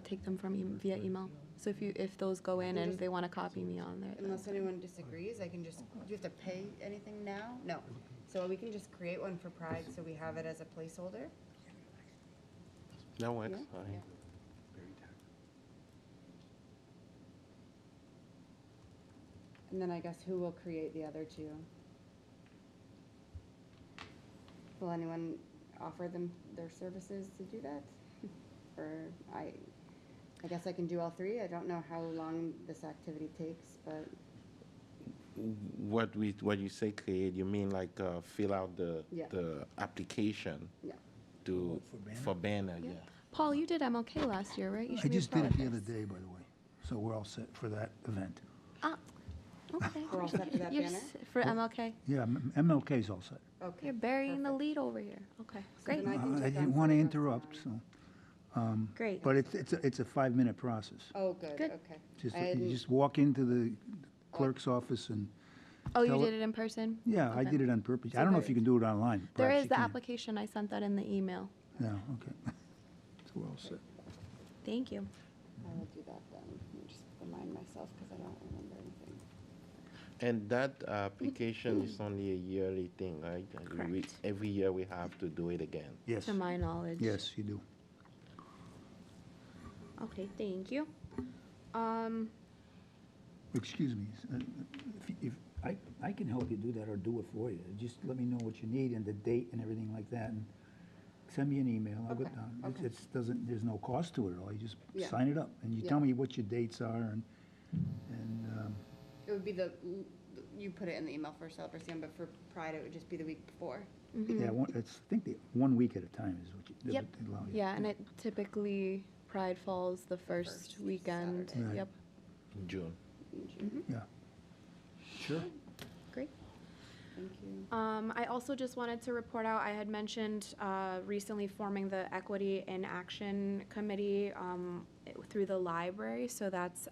take them from via email. So if those go in and they want to copy me on there. Unless anyone disagrees, I can just, do you have to pay anything now? No. So we can just create one for Pride so we have it as a placeholder? That works. Yeah? Fine. And then I guess who will create the other two? Will anyone offer them their services to do that? Or I guess I can do all three. I don't know how long this activity takes, but What you say create, you mean fill out the application yeah. for banner, yeah. Paul, you did MLK last year, right? You I should be just proud did it of the other this. day, by the way, so we're all set for that event. Okay. We're all set for that You're banner? for MLK? Yeah, MLK's all set. Okay. You're burying the lead over here. Okay, great. then I can I take on didn't want to for the rest of interrupt, so. Great. But it's a 5-minute process. Oh, good, Good. okay. Just, I you hadn't- just walk into the clerk's office and. Oh, you tell did it in person? Yeah, I Okay. did it on purpose. So I don't know there- if you can do it online. There Perhaps is you the can. application. I sent that in the email. Yeah, okay. we're all set. Thank you. I will do that then. Let me just remind myself because I don't remember anything. And that application is only a yearly thing, right? And Correct. Every year we have to do it again. Yes. To my knowledge. Yes, you do. Okay, thank you. Excuse me, if, I can help you do that or do it for you. Just let me know what you need and the date and everything like that, and send me an email. I'll go down. Okay. It's doesn't, there's no cost to it at all. You just Yeah. sign it up, and you Yeah. tell me what your dates are, and, It would be you put it in the email for Celebration, but for Pride, it would just be the week before. yeah, it's, I think 1 week at a time is what you, Yep. they allow you. Yeah, and it typically, Pride falls the first weekend. Saturday. Right. Yep. In June. Yeah. Sure. Great. Thank you. I also just wanted to report out, I had mentioned recently forming the Equity in Action Committee through the library. So that's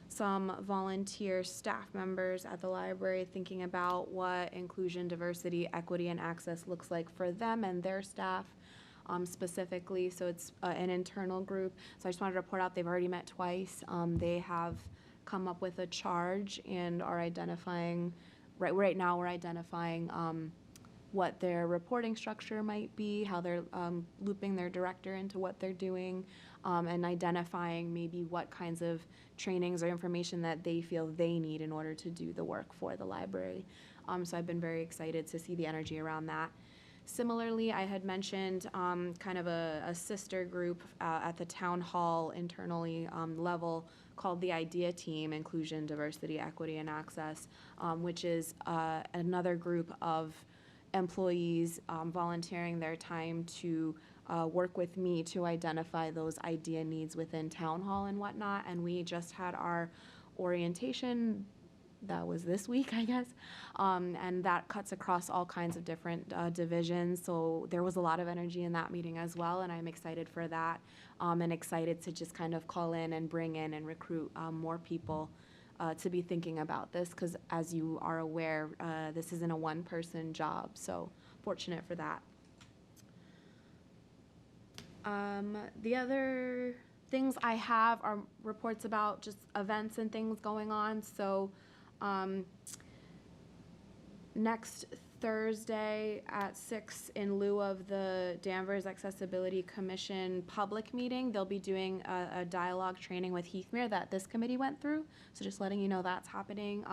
some volunteer staff members at the library thinking about what inclusion, diversity, equity, and access looks like for them and their staff. Specifically, so it's an internal group. So I just wanted to report out they've already met twice. They have come up with a charge and are identifying, right now we're identifying what their reporting structure might be, how they're looping their director into what they're doing, and identifying maybe what kinds of trainings or information that they feel they need in order to do the work for the library. So I've been very excited to see the energy around that. Similarly, I had mentioned kind of a sister group at the town hall internally level called the IDEA Team, Inclusion, Diversity, Equity, and Access, which is another group of employees volunteering their time to work with me to identify those IDEA needs within town hall and whatnot. And we just had our orientation. That was this week, I guess, and that cuts across all kinds of different divisions. So there was a lot of energy in that meeting as well, and I'm excited for that, and excited to just kind of call in and bring in and recruit more people to be thinking about this, because as you are aware, this isn't a one-person job, so fortunate for that. The other things I have are reports about just events and things going on. So next Thursday at 6, in lieu of the Danvers Accessibility Commission public meeting, they'll be doing a dialogue training with Heathmere that this committee went through. So just letting you know that's happening.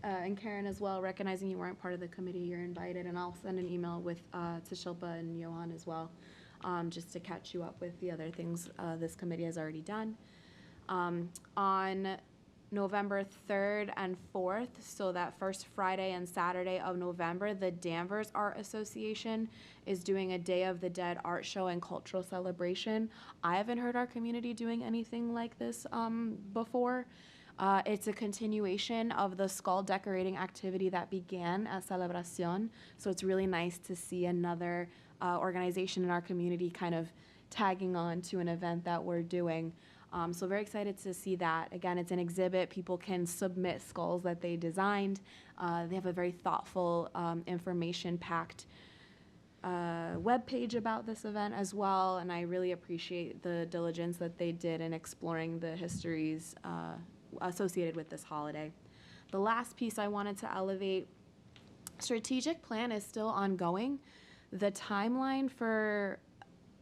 And Karen as well, recognizing you weren't part of the committee, you're invited. And I'll send an email with to Shilpa and Johan as well, just to catch you up with the other things this committee has already done. On November 3rd and 4th, so that first Friday and Saturday of November, the Danvers Art Association is doing a Day of the Dead art show and cultural celebration. I haven't heard our community doing anything like this before. It's a continuation of the skull decorating activity that began at Celebración, so it's really nice to see another organization in our community kind of tagging on to an event that we're doing. So very excited to see that. Again, it's an exhibit. People can submit skulls that they designed. They have a very thoughtful, information-packed webpage about this event as well, and I really appreciate the diligence that they did in exploring the histories associated with this holiday. The last piece I wanted to elevate, strategic plan is still ongoing. The timeline for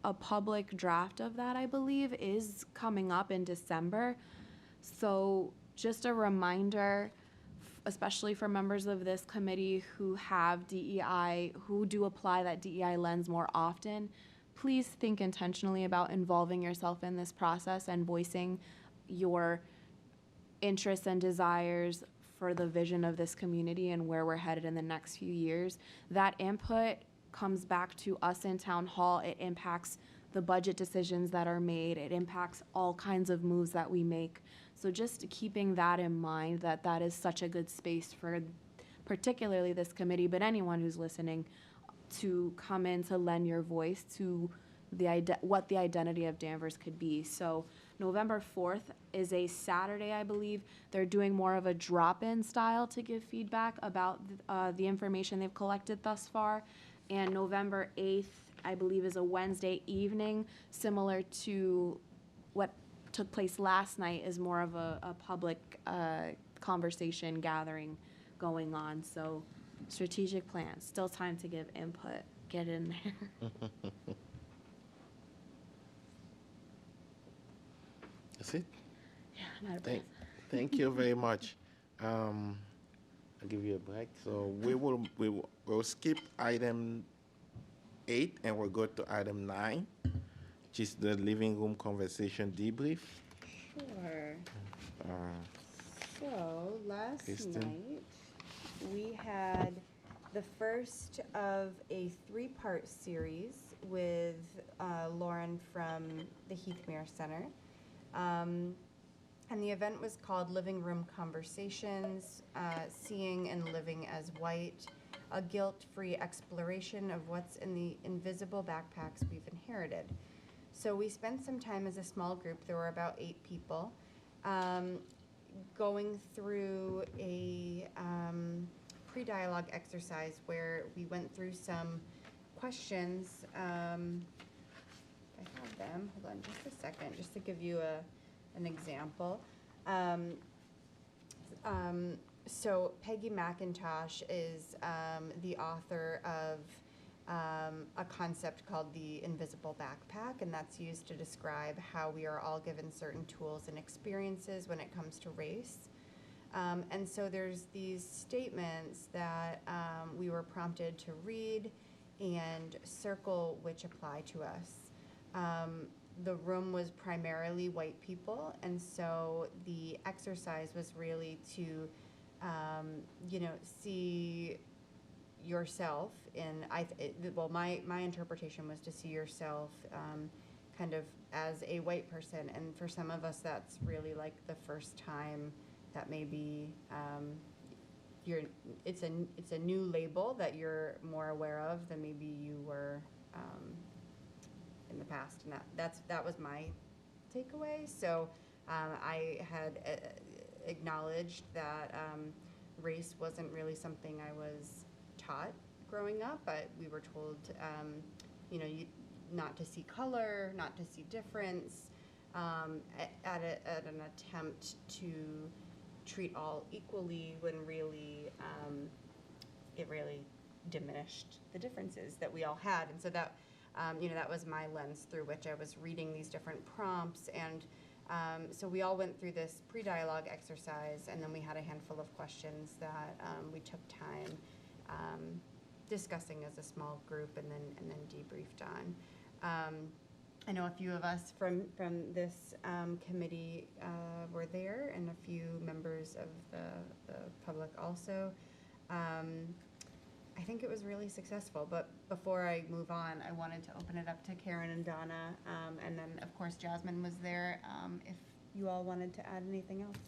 a public draft of that, I believe, is coming up in December. So just a reminder, especially for members of this committee who have DEI, who do apply that DEI lens more often, please think intentionally about involving yourself in this process and voicing your interests and desires for the vision of this community and where we're headed in the next few years. That input comes back to us in town hall. It impacts the budget decisions that are made. It impacts all kinds of moves that we make. So just keeping that in mind, that that is such a good space for particularly this committee, but anyone who's listening, to come in to lend your voice to what the identity of Danvers could be. So November 4th is a Saturday, I believe. They're doing more of a drop-in style to give feedback about the information they've collected thus far. And November 8th, I believe, is a Wednesday evening, similar to what took place last night, is more of a public conversation gathering going on. So strategic plans, still time to give input, get in there. That's it? Yeah, I'm out of breath. Thank you very much. I'll give you a break. So we'll skip item 8 and we'll go to item 9, which is the living room conversation debrief. Sure. Uh, So, last Kristen? night, we had the first of a 3-part series with Lauren from the Heathmere Center. And the event was called Living Room Conversations, Seeing and Living as White, a guilt-free exploration of what's in the invisible backpacks we've inherited. So we spent some time as a small group, there were about 8 people, going through a pre-dialogue exercise where we went through some questions. I have them, hold on just a second, just to give you an example. So Peggy McIntosh is the author of a concept called the invisible backpack, and that's used to describe how we are all given certain tools and experiences when it comes to race. And so there's these statements that we were prompted to read and circle which apply to us. The room was primarily white people, and so the exercise was really to, see yourself in, my interpretation was to see yourself kind of as a white person, and for some of us that's really like the first time that maybe it's a new label that you're more aware of than maybe you were in the past, and that was my takeaway. So I had acknowledged that race wasn't really something I was taught growing up, but we were told, not to see color, not to see difference, at an attempt to treat all equally, when really it really diminished the differences that we all had. And so that that was my lens through which I was reading these different prompts. And so we all went through this pre-dialogue exercise, and then we had a handful of questions that we took time discussing as a small group, and then debriefed on. I know a few of us from this committee were there, and a few members of the public also. I think it was really successful, but before I move on, I wanted to open it up to Karen and Donna, and then of course Jasmine was there, if you all wanted to add anything else.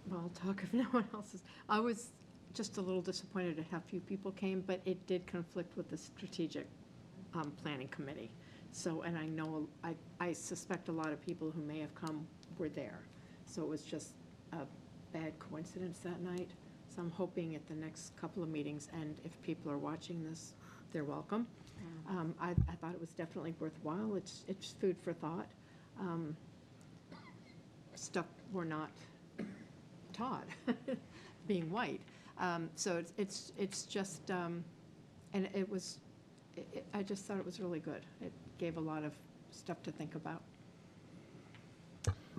Well, I'll talk if no one else is. I was just a little disappointed at how few people came, but it did conflict with the strategic planning committee. So, and I know, I suspect a lot of people who may have come were there. So it was just a bad coincidence that night. So I'm hoping at the next couple of meetings, and if people are watching this, they're welcome. I thought it was definitely worthwhile. It's food for thought. Stuff we're not taught, being white. So it's just, and it was, I just thought it was really good. It gave a lot of stuff to think about.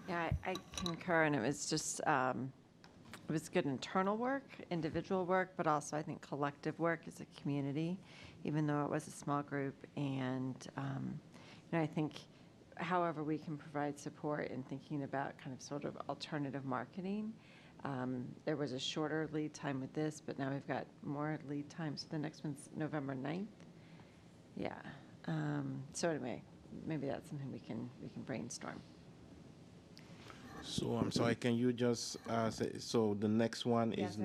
Yeah, I concur, and it was just, it was good internal work, individual work, but also I think collective work as a community, even though it was a small group. And I think however we can provide support in thinking about kind of sort of alternative marketing. There was a shorter lead time with this, but now we've got more lead time. So the next one's November 9th. Yeah. So anyway, maybe that's something we can brainstorm. So I'm sorry, can you just say, so the next one is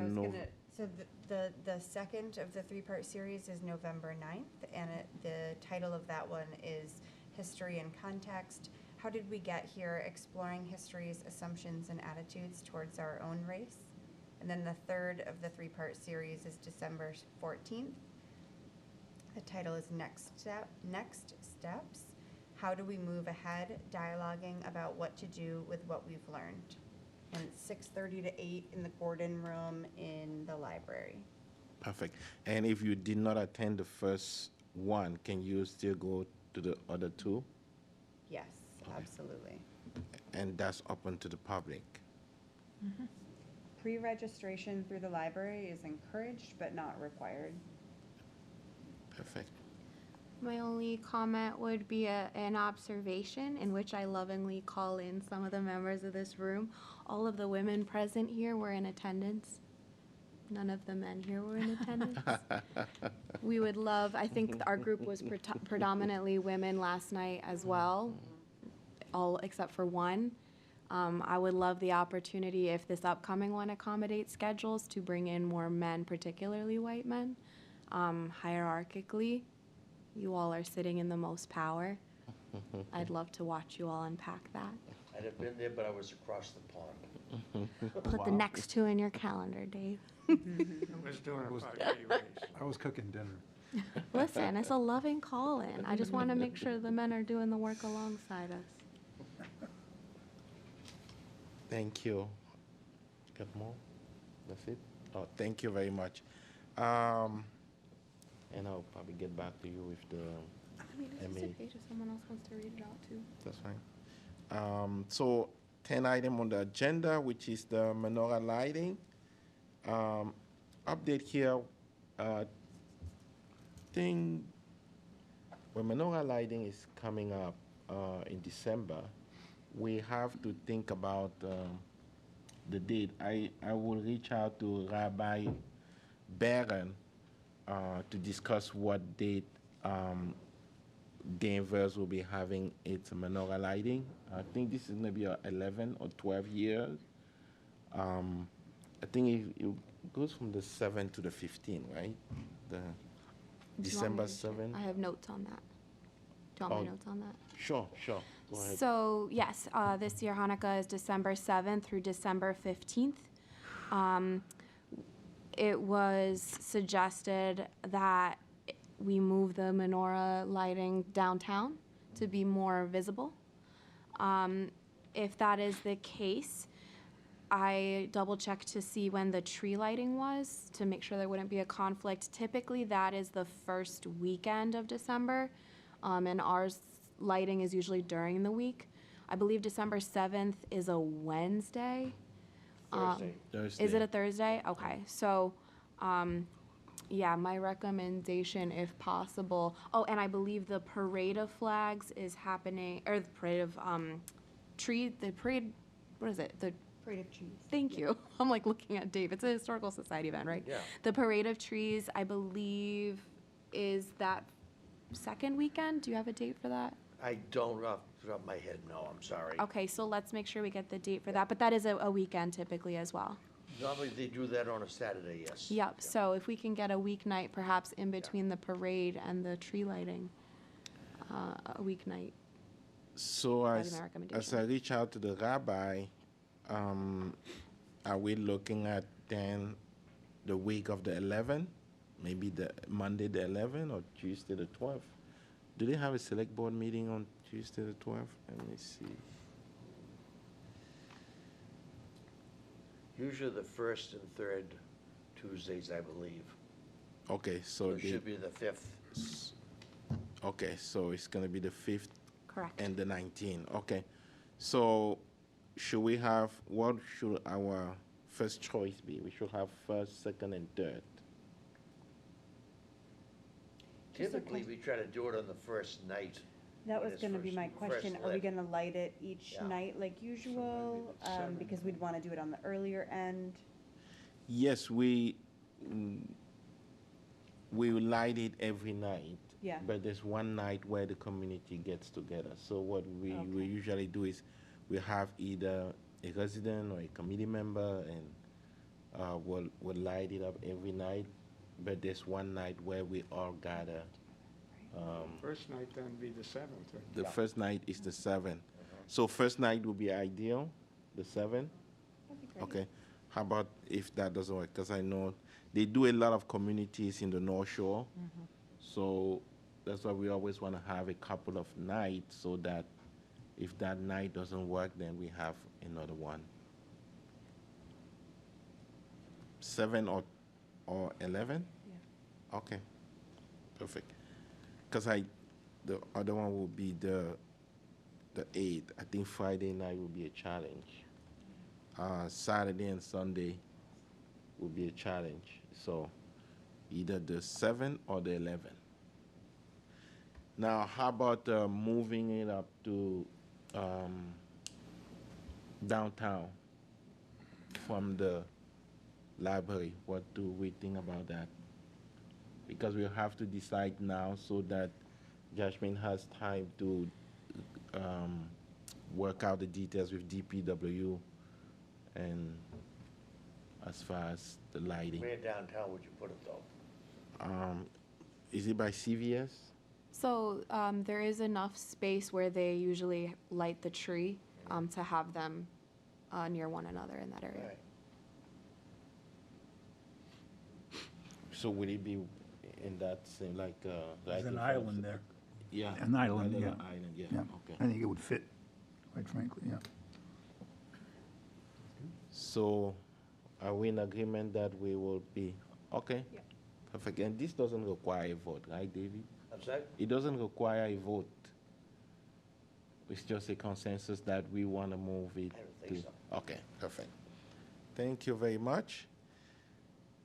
So the second of the 3-part series is November 9th, and the title of that one is History and Context. How did we get here? Exploring history's assumptions and attitudes towards our own race. And then the third of the three-part series is December 14th. The title is Next Steps. How do we move ahead? Dialoguing about what to do with what we've learned. And it's 6:30 to 8 in the Gordon Room in the library. Perfect. And if you did not attend the first one, can you still go to the other two? Yes, absolutely. And that's open to the public. Pre-registration through the library is encouraged but not required. Perfect. My only comment would be an observation in which I lovingly call in some of the members of this room. All of the women present here were in attendance. None of the men here were in attendance. We would love, I think our group was predominantly women last night as well, all except for one. I would love the opportunity, if this upcoming one accommodates schedules, to bring in more men, particularly white men. Hierarchically, you all are sitting in the most power. I'd love to watch you all unpack that. I'd have been there, but I was across the pond. Put the next two in your calendar, Dave. I was doing a 5K race. I was cooking dinner. Listen, it's a loving call-in. I just want to make sure the men are doing the work alongside us. Thank you. Got more? That's it? Oh, thank you very much. And I'll probably get back to you with the I mean, it's just MA. a page if someone else wants to read it out too. That's fine. So 10 item on the agenda, which is the menorah lighting. Update here, thing, when menorah lighting is coming up in December, we have to think about the date. I will reach out to Rabbi Barron to discuss what date Danvers will be having its menorah lighting. I think this is maybe 11 or 12 years. I think it goes from the 7th to the 15th, right? The Do you want me December to share? 7th. I have notes on that. Do you want my notes on that? Sure. Go ahead. So, yes, this year Hanukkah is December 7th through December 15th. It was suggested that we move the menorah lighting downtown to be more visible. If that is the case, I double-checked to see when the tree lighting was to make sure there wouldn't be a conflict. Typically, that is the first weekend of December, and ours lighting is usually during the week. I believe December 7th is a Wednesday. Thursday. Is it a Thursday? Okay, so, yeah, my recommendation, if possible. Oh, and I believe the parade of flags is happening, or the parade of the parade, what is it? The Parade of trees. Thank you. I'm like looking at Dave. It's a historical society event, right? Yeah. The parade of trees, I believe, is that second weekend. Do you have a date for that? I don't off the top of my head, no, I'm sorry. Okay, so let's make sure we get the date for that. But that is a weekend typically as well. Normally, they do that on a Saturday, yes. Yep. So if we can get a weeknight, perhaps in between the parade and the tree lighting, a weeknight. So That'd be my as recommendation. I reach out to the rabbi, are we looking at then the week of the 11th, maybe the Monday the 11th or Tuesday the 12th? Do they have a select board meeting on Tuesday the 12th? Let me see. Usually the first and third Tuesdays, I believe. Okay, So so it should be the 5th. okay, so it's gonna be the 5th Correct. and the 19th. Okay, so should we have, what should our first choice be? We should have first, second, and third. Typically, we try to do it on the first night. That when was it's gonna be first- my question. first Are we lit. gonna light it each Yeah. night like usual? Because we'd wanna do it on the earlier end. Yes, we will light it every night. Yeah. But there's one night where the community gets together. So what we Okay. usually do is we have either a resident or a committee member, and we'll light it up every night. But there's one night where we all gather. First night then be the 7th. Or The first night is the 7th. So first night will be ideal, the 7th. That'd be great. Okay. How about if that doesn't work? Because I know they do a lot of communities in the North Shore. So that's why we always want to have a couple of nights so that if that night doesn't work, then we have another one. 7 or 11? Yeah. Okay, perfect. Because the other one will be the 8th. I think Friday night will be a challenge. Saturday and Sunday will be a challenge. So either the 7 or the 11. Now, how about moving it up to downtown from the library? What do we think about that? Because we'll have to decide now so that Jasmine has time to work out the details with DPW and as far as the lighting. Where downtown would you put it, though? Is it by CVS? So there is enough space where they usually light the tree to have them near one another in that area. Right. So would it be in that same, like, There's right an in front of island the- there. Yeah. An island, a yeah. little Island, yeah, Yeah. okay. I think it would fit, quite frankly, yeah. So are we in agreement that we will be, okay? Yeah. Perfect, and this doesn't require a vote, right, David? I'm sorry? It doesn't require a vote. It's just a consensus that we want to move it I don't think to. so. Okay, perfect. Thank you very much.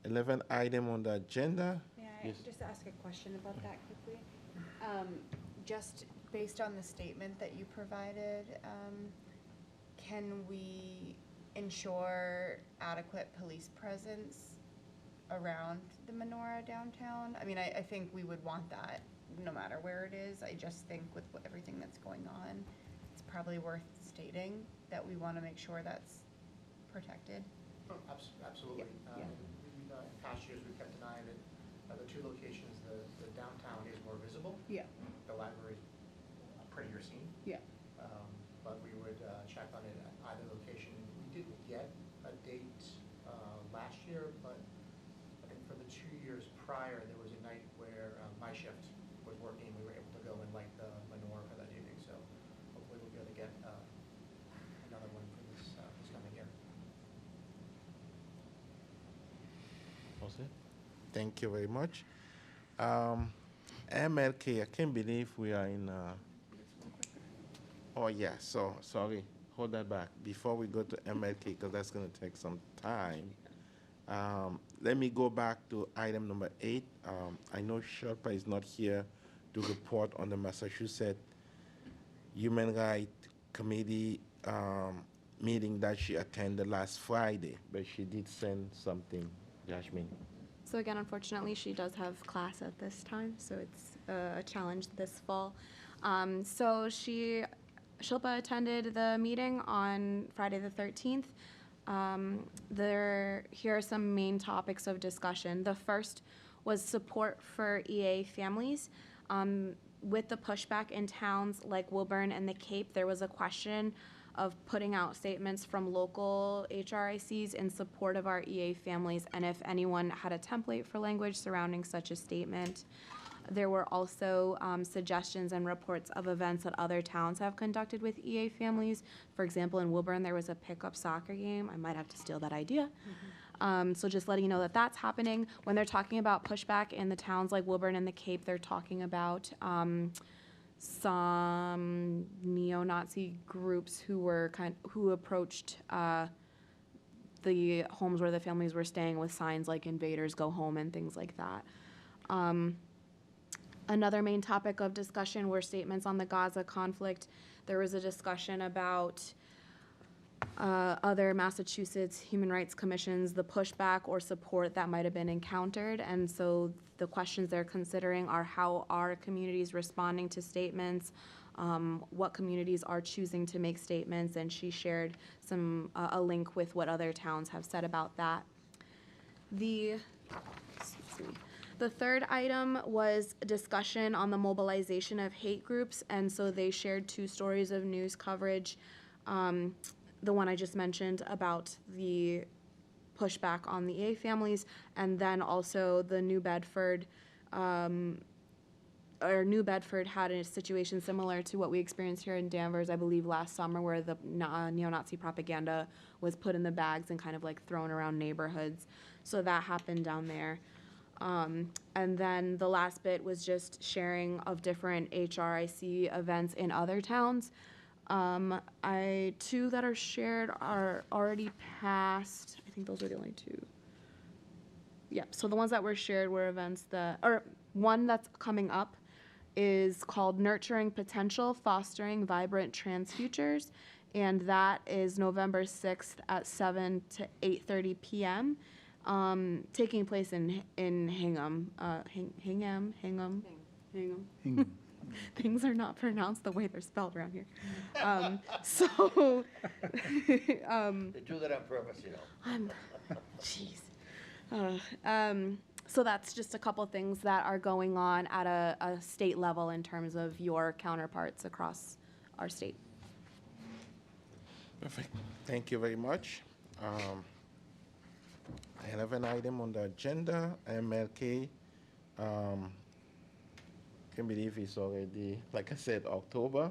11 item on the agenda. May I Yes. just ask a question about that quickly? Just based on the statement that you provided, can we ensure adequate police presence around the menorah downtown? I mean, I think we would want that no matter where it is. I just think with everything that's going on, it's probably worth stating that we want to make sure that's protected. Absolutely. Yeah. In past years, we've kept an eye on it. The two locations, the downtown is more visible. Yeah. The library is a prettier scene. Yeah. But we would check on it at either location. We didn't get a date last year, but I think for the 2 years prior, there was a night where my shift was working. We were able to go and light the menorah for that evening. So hopefully we'll be able to get another one for this coming year. Thank you very much. MLK, I can't believe we are in. Oh, yeah, so, sorry, hold that back. Before we go to MLK, because that's going to take some time, let me go back to item number 8. I know Sherpa is not here to report on the Massachusetts Human Rights Committee meeting that she attended last Friday, but she did send something, Jasmine. So again, unfortunately, she does have class at this time, so it's a challenge this fall. So Shilpa attended the meeting on Friday the 13th. Here are some main topics of discussion. The first was support for EA families. With the pushback in towns like Woburn and the Cape, there was a question of putting out statements from local HRICs in support of our EA families, and if anyone had a template for language surrounding such a statement. There were also suggestions and reports of events that other towns have conducted with EA families. For example, in Woburn, there was a pickup soccer game. I might have to steal that idea. So just letting you know that that's happening. When they're talking about pushback in the towns like Woburn and the Cape, they're talking about some neo-Nazi groups who approached the homes where the families were staying with signs like "Invaders Go Home" and things like that. Another main topic of discussion were statements on the Gaza conflict. There was a discussion about other Massachusetts human rights commissions, the pushback or support that might have been encountered. And so the questions they're considering are how are communities responding to statements, what communities are choosing to make statements, and she shared a link with what other towns have said about that. The third item was discussion on the mobilization of hate groups, and so they shared 2 stories of news coverage. The one I just mentioned about the pushback on the A families, and then also the New Bedford, New Bedford had a situation similar to what we experienced here in Danvers, I believe, last summer, where the neo-Nazi propaganda was put in the bags and kind of like thrown around neighborhoods. So that happened down there. And then the last bit was just sharing of different HRIC events in other towns. Two that are shared are already passed. I think those are the only two. Yeah, so the ones that were shared were events that, or one that's coming up is called Nurturing Potential, Fostering Vibrant Trans Futures, and that is November 6th at 7 to 8:30 p.m., taking place in Hingham. Hingham. Things are not pronounced the way they're spelled around here. So, They do that on purpose, you know. Jeez. So that's just a couple things that are going on at a state level in terms of your counterparts across our state. Perfect. Thank you very much. I have an item on the agenda, MLK. Can't believe it's already, like I said, October.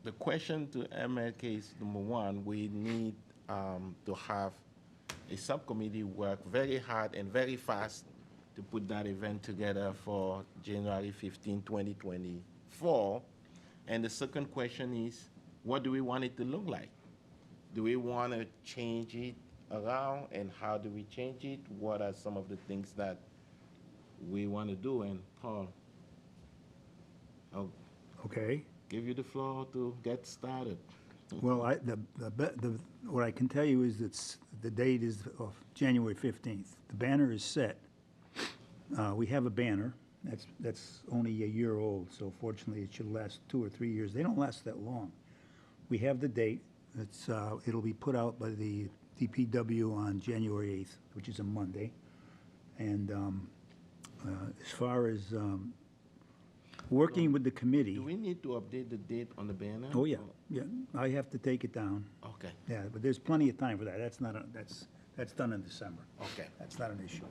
The question to MLK is, number one, we need to have a subcommittee work very hard and very fast to put that event together for January 15, 2024. And the second question is, what do we want it to look like? Do we want to change it around, and how do we change it? What are some of the things that we want to do? And Paul, I'll give you the floor to get started. Well, what I can tell you is the date is of January 15th. The banner is set. We have a banner. That's only a year old, so fortunately it should last 2 or 3 years. They don't last that long. We have the date. It'll be put out by the DPW on January 8th, which is a Monday. And as far as working with the committee. Do we need to update the date on the banner? Oh, yeah, yeah. I have to take it down. Okay. Yeah, but there's plenty of time for that. That's done in December. Okay. That's not an issue.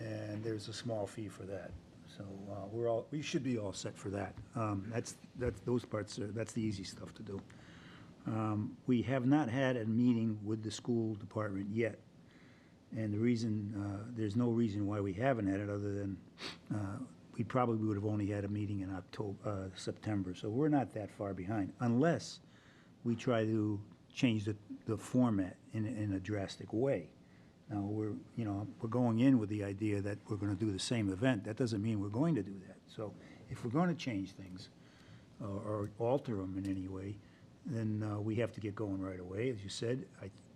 And there's a small fee for that. So we should be all set for that. Those parts that's the easy stuff to do. We have not had a meeting with the school department yet. And the reason, there's no reason why we haven't had it other than we probably would have only had a meeting in September. So we're not that far behind, unless we try to change the format in a drastic way. Now, we're going in with the idea that we're going to do the same event. That doesn't mean we're going to do that. So if we're going to change things or alter them in any way, then we have to get going right away. As you said,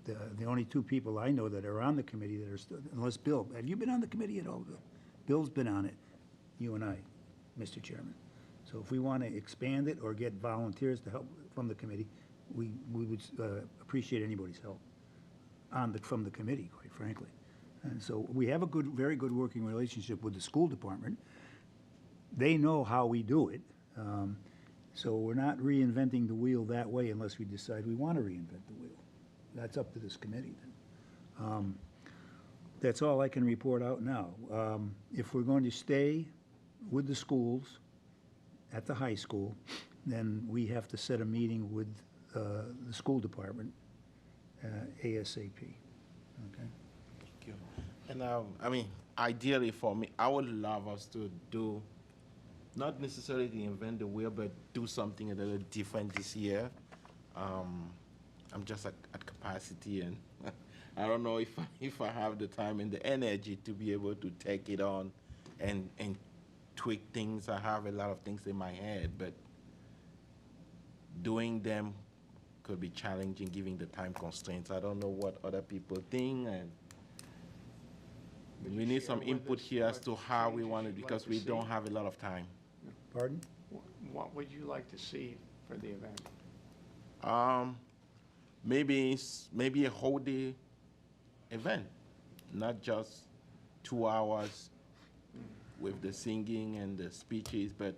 the only two people I know that are on the committee that are still, unless Bill, have you been on the committee at all, Bill? Bill's been on it, you and I, Mr. Chairman. So if we want to expand it or get volunteers to help from the committee, we would appreciate anybody's help from the committee, quite frankly. And so we have a very good working relationship with the school department. They know how we do it. So we're not reinventing the wheel that way unless we decide we want to reinvent the wheel. That's up to this committee then. That's all I can report out now. If we're going to stay with the schools at the high school, then we have to set a meeting with the school department ASAP. Okay. Thank you. And I mean, ideally for me, I would love us to do, not necessarily reinvent the wheel, but do something a little different this year. I'm just at capacity, and I don't know if I have the time and the energy to be able to take it on and tweak things. I have a lot of things in my head, but doing them could be challenging given the time constraints. I don't know what other people think, and we need some input here as to how we want it, because we don't have a lot of time. Pardon? What would you like to see for the event? Maybe a whole day event, not just 2 hours with the singing and the speeches, but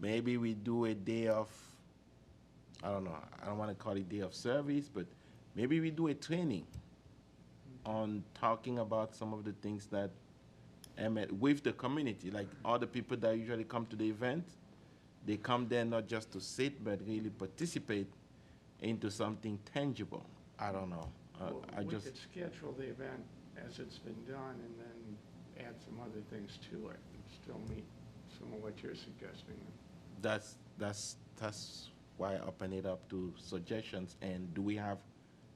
maybe we do a day of, I don't know, I don't want to call it day of service, but maybe we do a training on talking about some of the things that with the community, like all the people that usually come to the event, they come there not just to sit, but really participate into something tangible. I don't know. We could schedule the event as it's been done and then add some other things to it and still meet some of what you're suggesting. That's why I open it up to suggestions. And do we have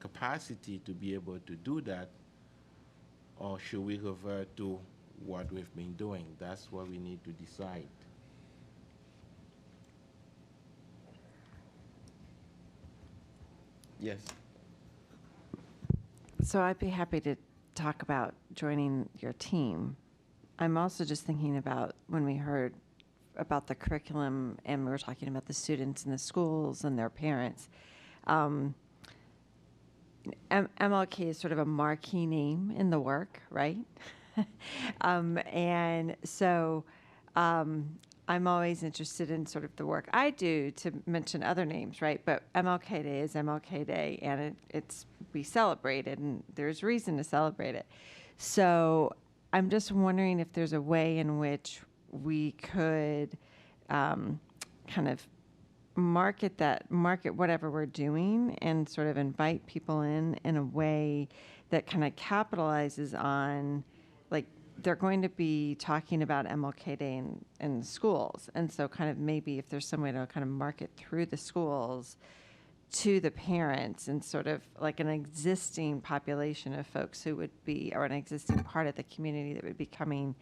capacity to be able to do that, or should we revert to what we've been doing? That's what we need to decide. Yes. So I'd be happy to talk about joining your team. I'm also just thinking about when we heard about the curriculum and we were talking about the students in the schools and their parents. MLK is sort of a marquee name in the work, right? And so I'm always interested in sort of the work I do to mention other names, right? But MLK Day is MLK Day, and we celebrate it, and there's reason to celebrate it. So I'm just wondering if there's a way in which we could kind of market whatever we're doing and sort of invite people in a way that kind of capitalizes on, like, they're going to be talking about MLK Day in schools. And so kind of maybe if there's some way to kind of market through the schools to the parents and sort of like an existing population of folks who would be, or an existing part of the community that would be coming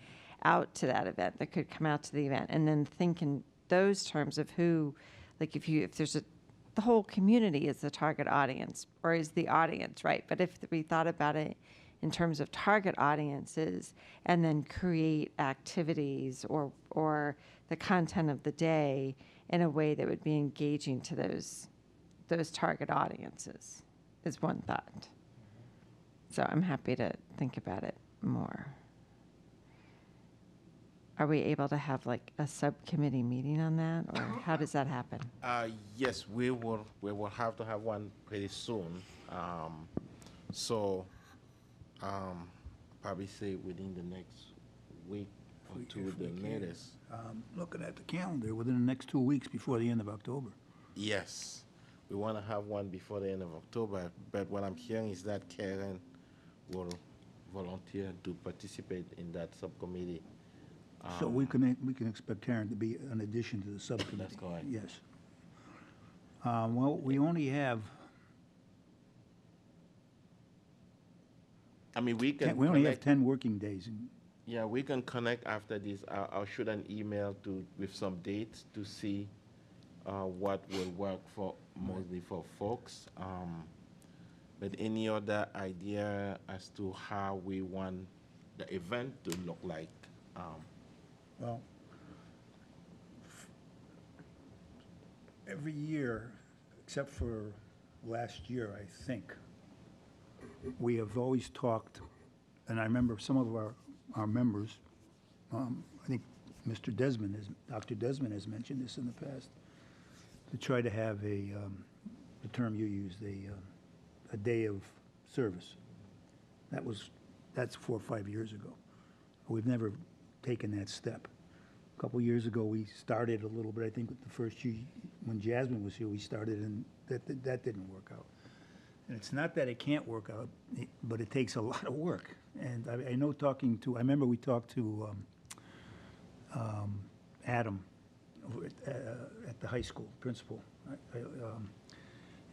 out to that event, that could come out to the event, and then think in those terms of who, like if there's the whole community is the target audience or is the audience, right? But if we thought about it in terms of target audiences and then create activities or the content of the day in a way that would be engaging to those target audiences is one thought. So I'm happy to think about it more. Are we able to have like a subcommittee meeting on that, or how does that happen? Yes, we will have to have one pretty soon. Probably say within the next week or two, the latest. Looking at the calendar, within the next 2 weeks before the end of October. Yes, we want to have one before the end of October, but what I'm hearing is that Karen will volunteer to participate in that subcommittee. So we can expect Karen to be an addition to the subcommittee? That's correct. Yes. Well, we only have, I mean, we only have 10 working days. Yeah, we can connect after this. I'll shoot an email with some dates to see what will work mostly for folks. But any other idea as to how we want the event to look like? Well, every year, except for last year, I think, we have always talked, and I remember some of our members, I think Dr. Desmond has mentioned this in the past, to try to have the term you used, a day of service. That's 4 or 5 years ago. We've never taken that step. A couple years ago, we started a little bit. I think with the first year, when Jasmine was here, we started, and that didn't work out. And it's not that it can't work out, but it takes a lot of work. And I know I remember we talked to Adam over at the high school, principal.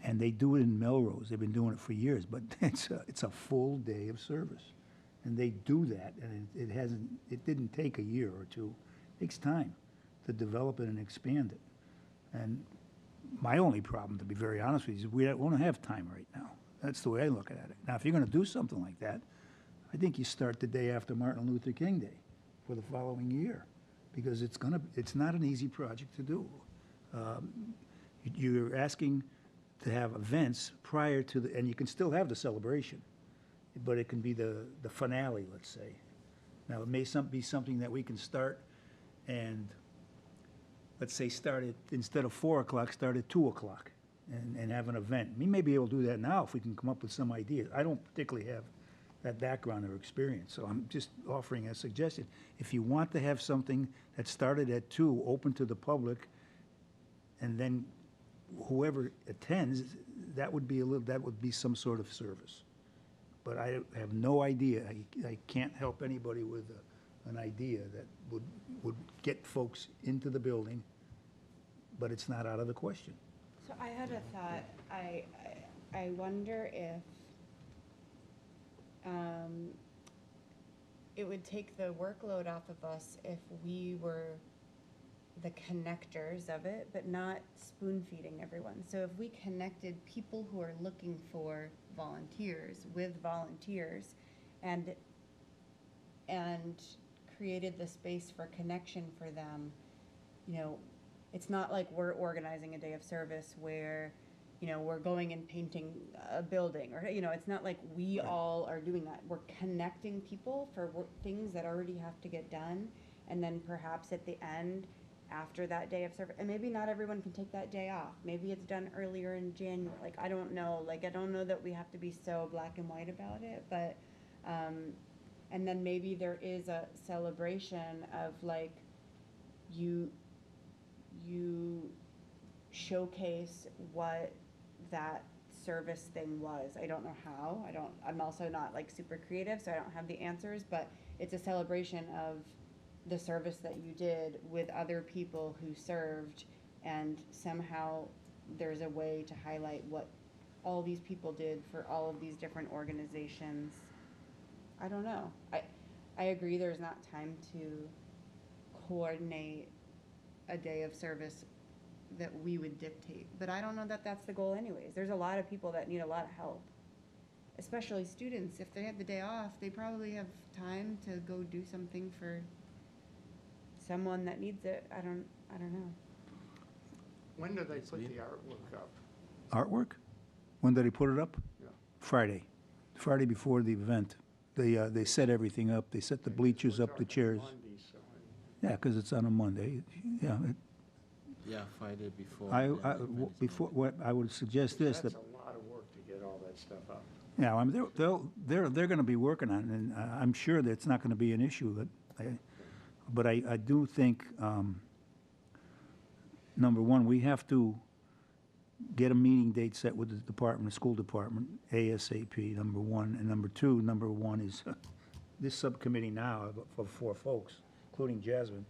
And they do it in Melrose. They've been doing it for years, but it's a full day of service. And they do that, and it didn't take a year or two. It takes time to develop it and expand it. And my only problem, to be very honest with you, is we don't have time right now. That's the way I look at it. Now, if you're going to do something like that, I think you start the day after Martin Luther King Day for the following year, because it's not an easy project to do. You're asking to have events prior to and you can still have the celebration, but it can be the finale, let's say. Now, it may be something that we can start and, let's say, instead of 4 o'clock, start at 2 o'clock, and have an event. We may be able to do that now if we can come up with some ideas. I don't particularly have that background or experience, so I'm just offering a suggestion. If you want to have something that started at 2, open to the public, and then whoever attends, that would be some sort of service. But I have no idea. I can't help anybody with an idea that would get folks into the building, but it's not out of the question. So I had a thought. I wonder if it would take the workload off of us if we were the connectors of it, but not spoon feeding everyone. So if we connected people who are looking for volunteers with volunteers and created the space for connection for them, you know, it's not like we're organizing a day of service where, you know, we're going and painting a building, or, you know, it's not like we all are doing that. We're connecting people for things that already have to get done, and then perhaps at the end, after that day of service, and maybe not everyone can take that day off. Maybe it's done earlier in January. Like, I don't know. Like, I don't know that we have to be so black and white about it, but, and then maybe there is a celebration of, like, you showcase what that service thing was. I don't know how. I'm also not like super creative, so I don't have the answers, but it's a celebration of the service that you did with other people who served, and somehow there's a way to highlight what all these people did for all of these different organizations. I don't know. I agree there's not time to coordinate a day of service that we would dictate, but I don't know that that's the goal anyways. There's a lot of people that need a lot of help, especially students. If they have the day off, they probably have time to go do something for someone that needs it. I don't know. When do they put the artwork up? Artwork? When did they put it up? Yeah. Friday. Friday before the event. They set everything up. They set the bleachers up, the chairs. Monday, so Yeah, because it's on a Monday. Yeah. Yeah, Friday before. Before, what I would suggest this, that, that's a lot of work to get all that stuff up. yeah, I mean, they're going to be working on it, and I'm sure that it's not going to be an issue. But I do think, number one, we have to get a meeting date set with the department, the school department, ASAP, number one. And number one is this subcommittee now of 4 folks, including Jasmine.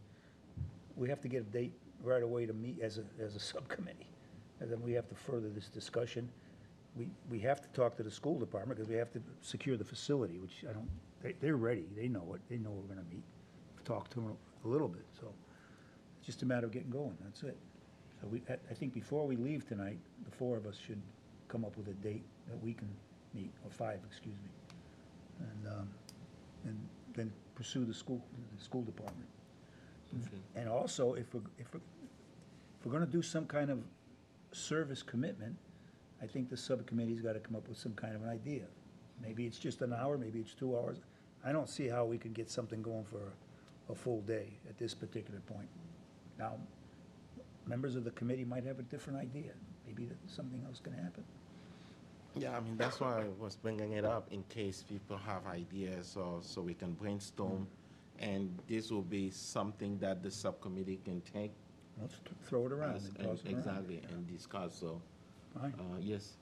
We have to get a date right away to meet as a subcommittee. And then we have to further this discussion. We have to talk to the school department because we have to secure the facility, which they're ready. They know it. They know we're going to meet. We've talked to them a little bit, so it's just a matter of getting going. That's it. So I think before we leave tonight, the 4 of us should come up with a date that we can meet, or 5, excuse me, and then pursue the school department. Okay. And also, if we're going to do some kind of service commitment, I think the subcommittee's got to come up with some kind of an idea. Maybe it's just an hour, maybe it's 2 hours. I don't see how we can get something going for a full day at this particular point. Now, members of the committee might have a different idea. Maybe that something else can happen. Yeah, I mean, that's why I was bringing it up, in case people have ideas, or so we can brainstorm. And this will be something that the subcommittee can take. Let's throw it around and toss it around. Exactly, and discuss, so. Fine. Yes.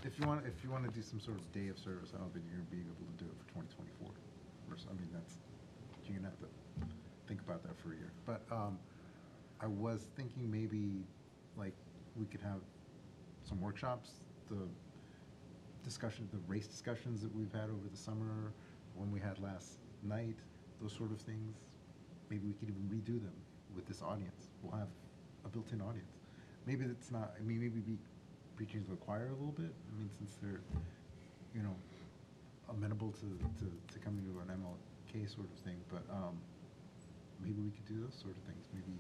If you want to do some sort of day of service, I don't think you're going to be able to do it for 2024. I mean, you're going to have to think about that for a year. But I was thinking maybe like we could have some workshops, the race discussions that we've had over the summer, one we had last night, those sort of things. Maybe we could even redo them with this audience. We'll have a built-in audience. Maybe it's not, I mean, maybe be preaching to the choir a little bit. I mean, since they're, you know, amenable to coming to an MLK sort of thing. But maybe we could do those sort of things. Maybe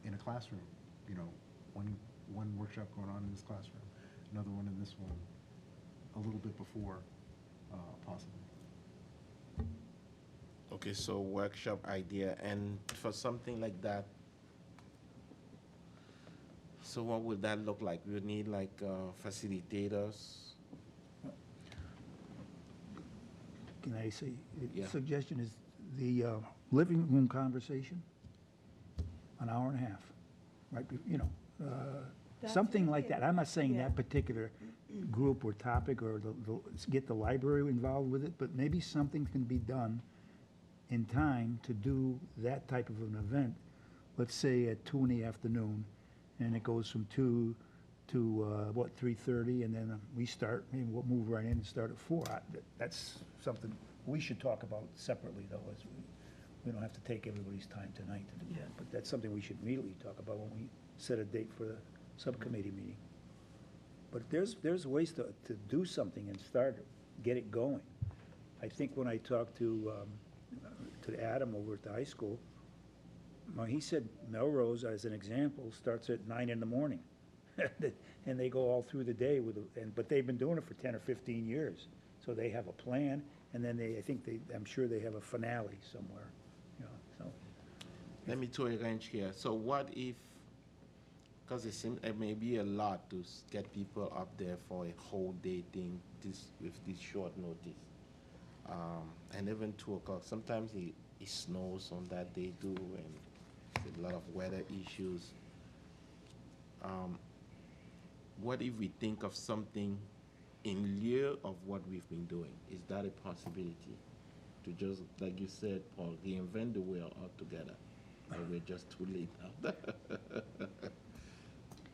in a classroom, you know, one workshop going on in this classroom, another one in this one, a little bit before, possibly. Okay, so workshop idea, and for something like that, So what would that look like? We would need like facilitators. Can I say, Yeah. suggestion is the living room conversation, an hour and a half, right, That's something good, like yeah. that. I'm not saying Yeah. that particular group or topic or get the library involved with it, but maybe something can be done in time to do that type of an event, let's say at 2 in the afternoon, and it goes from 2 to, 3:30, and then we start, maybe we'll move right in and start at 4. That's something we should talk about separately, though, as we don't have to take everybody's time tonight to do that, but that's something we should immediately talk about when we set a date for the subcommittee meeting. But there's ways to do something and get it going. I think when I talked to Adam over at the high school, well, he said Melrose, as an example, starts at 9 in the morning. And they go all through the day but they've been doing it for 10 or 15 years. So they have a plan, and then I'm sure they have a finale somewhere, so. Let me throw a wrench here. So what if, because it may be a lot to get people up there for a whole day thing with this short notice. And even 2 o'clock, sometimes it snows on that day too, and there's a lot of weather issues. What if we think of something in lieu of what we've been doing? Is that a possibility? To just, like you said, Paul, reinvent the wheel altogether? Or we're just too late now?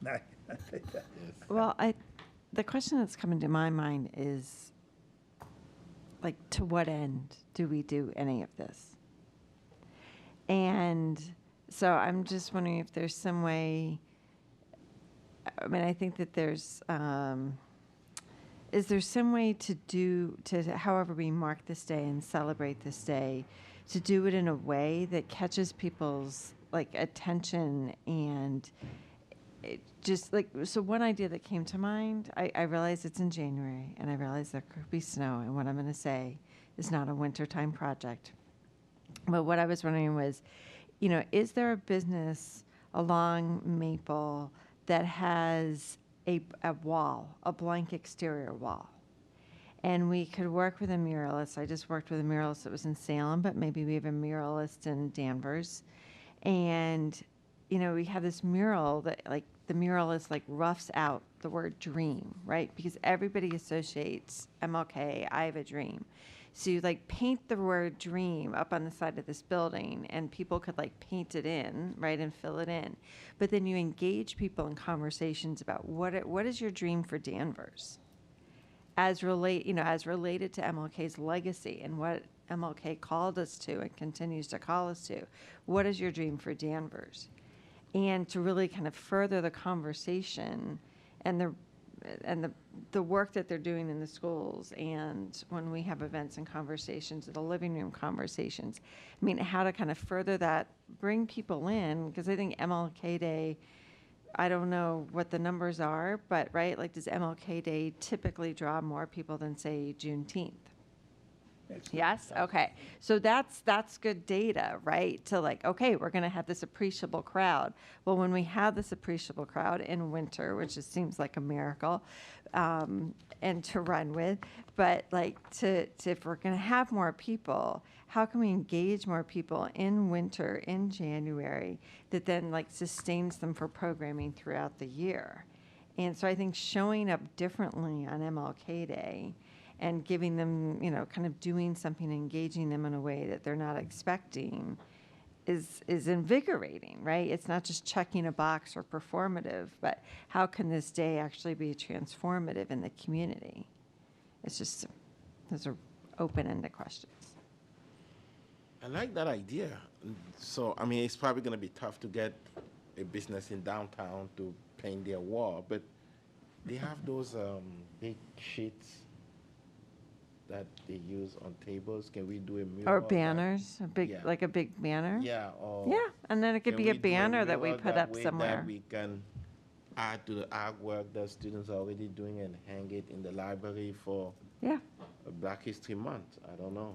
Yes. Well, the question that's coming to my mind is, like, to what end do we do any of this? And so I'm just wondering if there's some way, I mean, I think that is there some way to however we mark this day and celebrate this day, to do it in a way that catches people's, like, attention and it just, like, so one idea that came to mind, I realize it's in January, and I realize there could be snow, and what I'm going to say is not a wintertime project. But what I was wondering was, is there a business along Maple that has a wall, a blank exterior wall? And we could work with a muralist. I just worked with a muralist that was in Salem, but maybe we have a muralist in Danvers. And, we have this mural that, like, the muralist, like, roughs out the word dream, right? Because everybody associates MLK, I have a dream. So you, like, paint the word dream up on the side of this building, and people could, like, paint it in, right, and fill it in. But then you engage people in conversations about what is your dream for Danvers, as related to MLK's legacy and what MLK called us to and continues to call us to. What is your dream for Danvers? And to really kind of further the conversation and the work that they're doing in the schools, and when we have events and conversations, the living room conversations. I mean, how to kind of further that, bring people in, because I think MLK Day, I don't know what the numbers are, but, right, like, does MLK Day typically draw more people than, say, Juneteenth? Yes? Okay. So that's good data, right? To, like, okay, we're going to have this appreciable crowd. Well, when we have this appreciable crowd in winter, which just seems like a miracle, and to run with, but, like, if we're going to have more people, how can we engage more people in winter, in January, that then, like, sustains them for programming throughout the year? And so I think showing up differently on MLK Day and giving them, kind of doing something, engaging them in a way that they're not expecting is invigorating, right? It's not just checking a box or performative, but how can this day actually be transformative in the community? It's just, those are open-ended questions. I like that idea. So, I mean, it's probably going to be tough to get a business in downtown to paint their wall, but they have those big sheets that they use on tables. Can we do a mural? Or of that? banners, Yeah. like a big banner? Yeah. Or Yeah, and then it could can be a we do banner that we mural put up way somewhere. that we can add to the artwork that students are already doing and hang it in the library for Black History Month. I don't know.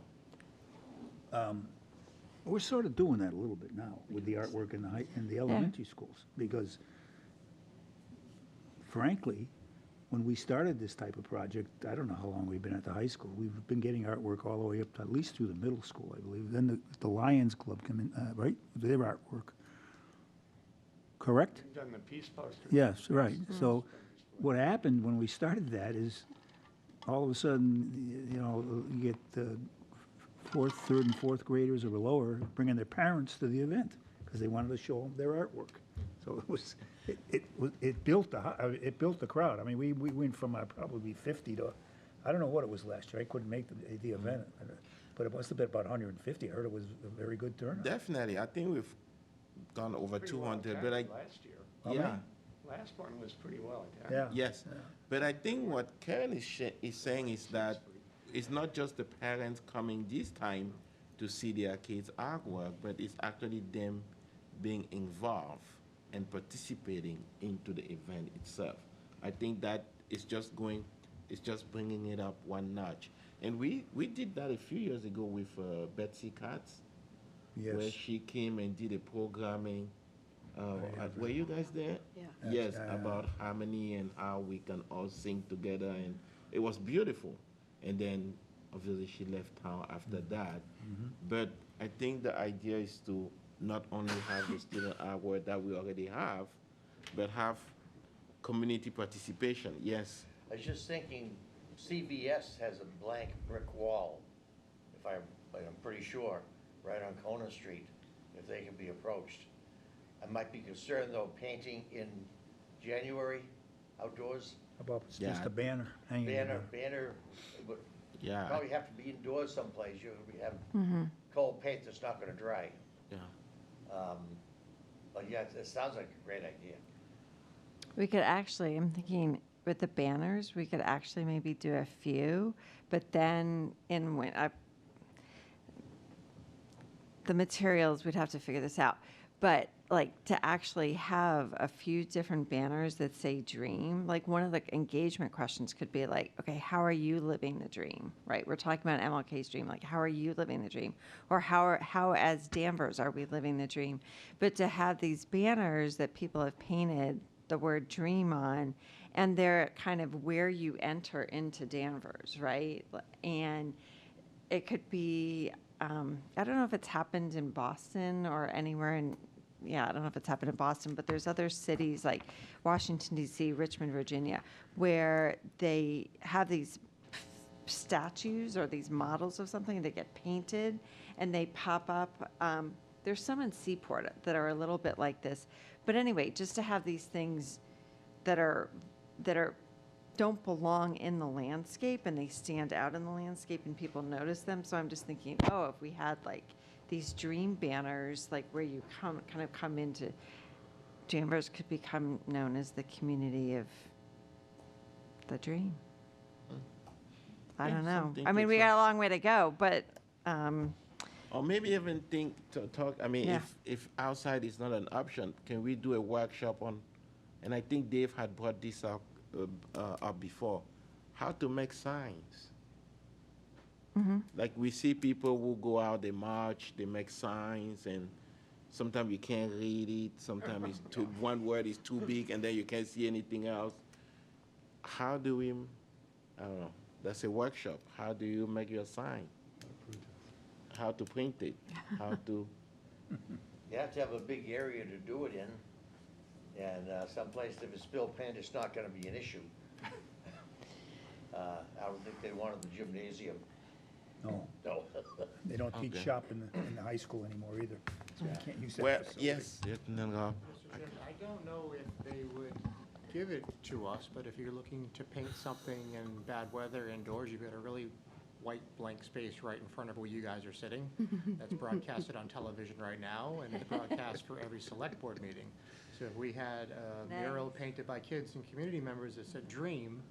We're sort of doing that a little bit now with the artwork in the elementary schools, because frankly, when we started this type of project, I don't know how long we've been at the high school. We've been getting artwork all the way up to at least through the middle school, I believe. Then the Lions Club come in, right, with their artwork. Correct? We've done the peace posters. Yes, right. So what happened when we started that is, all of a sudden, you know, you get third and fourth graders or lower bringing their parents to the event because they wanted to show them their artwork. So it built the crowd. I mean, we went from probably 50 to, I don't know what it was last year. I couldn't make the event, but it must have been about 150. I heard it was a very good turnout. Definitely. I think we've gone over Pretty well 200, attended but last year. yeah. Last one was pretty well attended. Yeah. Yes, but I think what Karen is saying is that it's not just the parents coming this time to see their kids' artwork, but it's actually them being involved and participating into the event itself. I think that it's just bringing it up one notch. And we did that a few years ago with Betsy Katz, where Yes. she came and did a programming. Were you guys there? Yeah. Yes, Yeah. about harmony and how we can all sing together, and it was beautiful. And then obviously she left town after that. But I think the idea is to not only have the student artwork that we already have, but have community participation. Yes. I was just thinking, CVS has a blank brick wall, I'm pretty sure, right on Kona Street, if they can be approached. I might be concerned, though, painting in January outdoors. About just Yeah. a banner hanging. Banner, there. would Yeah. probably have to be indoors someplace. You have Mm-hmm. cold paint that's not gonna dry. Yeah. But yeah, it sounds like a great idea. We could actually, I'm thinking with the banners, we could actually maybe do a few, but then the materials, we'd have to figure this out. But like to actually have a few different banners that say dream, like one of the engagement questions could be like, okay, how are you living the dream, right? We're talking about MLK's dream, like how are you living the dream? Or how as Danvers are we living the dream? But to have these banners that people have painted the word dream on, and they're kind of where you enter into Danvers, right? And it could be, I don't know if it's happened in Boston or anywhere I don't know if it's happened in Boston, but there's other cities like Washington, D.C., Richmond, Virginia, where they have these statues or these models of something that get painted and they pop up. There's some in Seaport that are a little bit like this. But anyway, just to have these things that don't belong in the landscape and they stand out in the landscape and people notice them. So I'm just thinking, if we had like these dream banners, like where you kind of come into, Danvers could become known as the community of the dream. I Yeah, don't know. something I mean, to we try. got a long way to go, but Or maybe even think to talk. I mean, Yeah. if outside is not an option, can we do a workshop on? And I think Dave had brought this up before. How to make signs. Like we see people who go out, they march, they make signs, and sometimes you can't read it. Sometimes it's one word is too big, and then you can't see anything else. How do we? I don't know. That's a workshop. How do you make your sign? How to print it? How to? You have to have a big area to do it in, and someplace if it's spilled paint, it's not gonna be an issue. I don't think they wanted the gymnasium. No, No. they don't teach Okay. shop in the high school anymore either. So you can't use that Well, facility. yes. Mr. Chairman, I don't know if they would give it to us, but if you're looking to paint something in bad weather indoors, you've got a really white blank space right in front of where you guys are sitting. That's broadcasted on television right now, and it's broadcast for every select board meeting. So if we had a mural painted by kids and community members that said dream,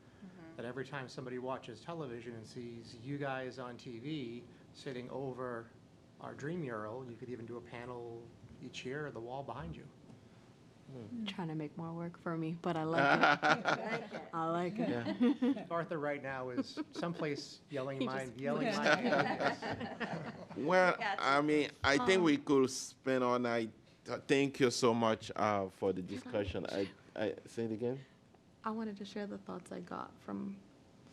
that every time somebody watches television and sees you guys on TV sitting over our dream mural, you could even do a panel each year at the wall behind you. Trying to make more work for me, but I like it. I like it. Arthur right now is someplace yelling He mine, just- yelling Yeah. mine. Well, I mean, I think we could spend all night. Thank you so much for the discussion. I say it again. I wanted to share the thoughts I got from.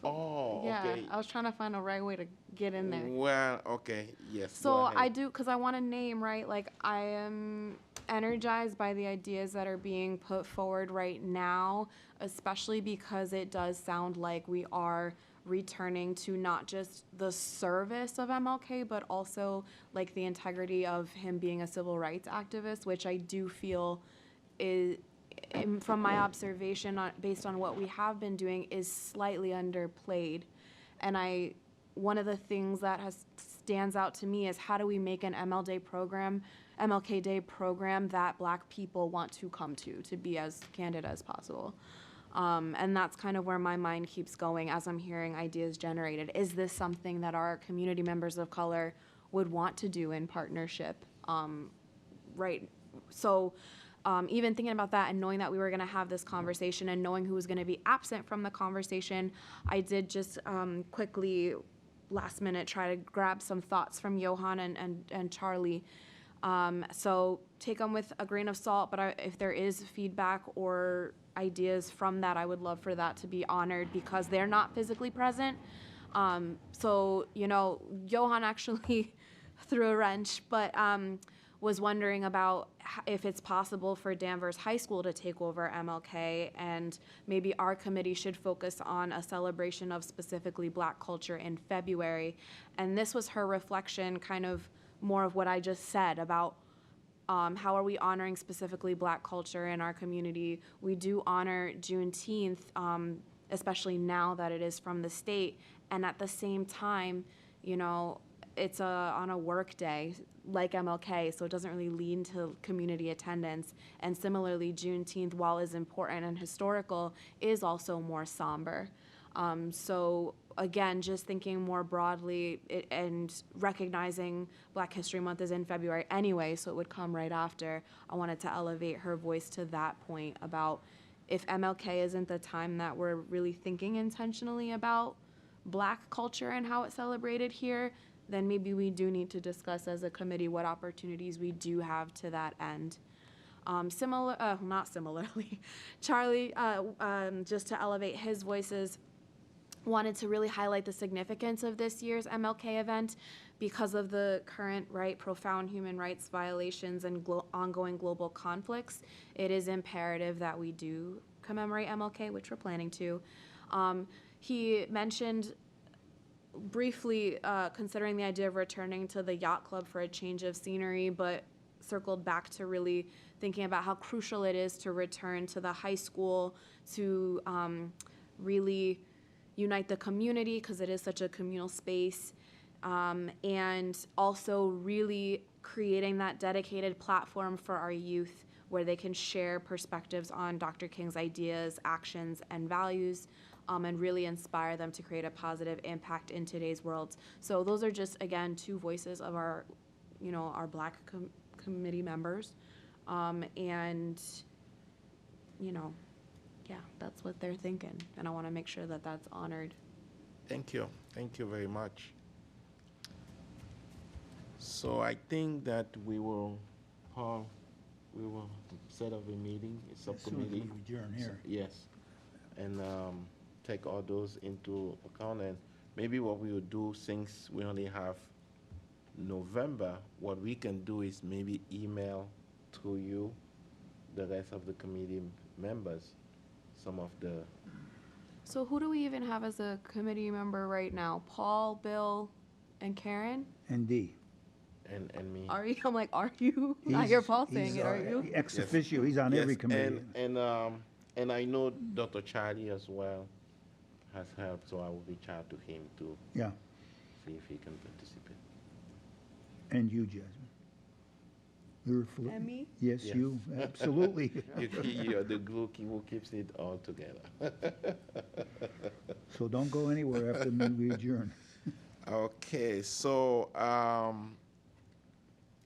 Oh, Yeah, okay. I was trying to find the right way to get in there. Well, okay, yes. So go ahead. I do, because I want to name, right? Like, I am energized by the ideas that are being put forward right now, especially because it does sound like we are returning to not just the service of MLK, but also like the integrity of him being a civil rights activist, which I do feel is, from my observation, based on what we have been doing, is slightly underplayed. And one of the things that stands out to me is how do we make an MLK Day program that Black people want to come to be as candid as possible. And that's kind of where my mind keeps going as I'm hearing ideas generated. Is this something that our community members of color would want to do in partnership? Right. So even thinking about that and knowing that we were going to have this conversation and knowing who was going to be absent from the conversation, I did just quickly, last minute, try to grab some thoughts from Johan and Charlie. So take them with a grain of salt, but if there is feedback or ideas from that, I would love for that to be honored because they're not physically present. So, Johan actually threw a wrench, but was wondering about if it's possible for Danvers High School to take over MLK, and maybe our committee should focus on a celebration of specifically Black culture in February. And this was her reflection, kind of more of what I just said about how are we honoring specifically Black culture in our community. We do honor Juneteenth, especially now that it is from the state, and at the same time, it's on a work day like MLK, so it doesn't really lead to community attendance. And similarly, Juneteenth, while is important and historical, is also more somber. So again, just thinking more broadly and recognizing Black History Month is in February anyway, so it would come right after. I wanted to elevate her voice to that point about if MLK isn't the time that we're really thinking intentionally about Black culture and how it's celebrated here, then maybe we do need to discuss as a committee what opportunities we do have to that end. Not similarly, Charlie, just to elevate his voices, wanted to really highlight the significance of this year's MLK event because of the current, profound human rights violations and ongoing global conflicts. It is imperative that we do commemorate MLK, which we're planning to. He mentioned briefly considering the idea of returning to the yacht club for a change of scenery, but circled back to really thinking about how crucial it is to return to the high school to really unite the community because it is such a communal space, and also really creating that dedicated platform for our youth where they can share perspectives on Dr. King's ideas, actions, and values, and really inspire them to create a positive impact in today's world. So those are just, again, two voices of our Black committee members. Yeah, that's what they're thinking. And I want to make sure that that's honored. Thank you. Thank you very much. So I think that Paul, we will set up a meeting, a subcommittee. As soon as we adjourn here. Yes. And take all those into account. And maybe what we will do, since we only have November, what we can do is maybe email to you, the rest of the committee members, some of the... So who do we even have as a committee member right now? Paul, Bill, and Karen? And D. And me. Are you? I'm like, are you? I hear Paul saying it, are you? Ex officio, he's on every committee. And I know Dr. Charlie as well has helped, so I will reach out to him to Yeah. see if he can participate. And you, Jasmine. And me? Yes, Yes. you, absolutely. You're the glue who keeps it all together. So don't go anywhere after we adjourn. Okay, so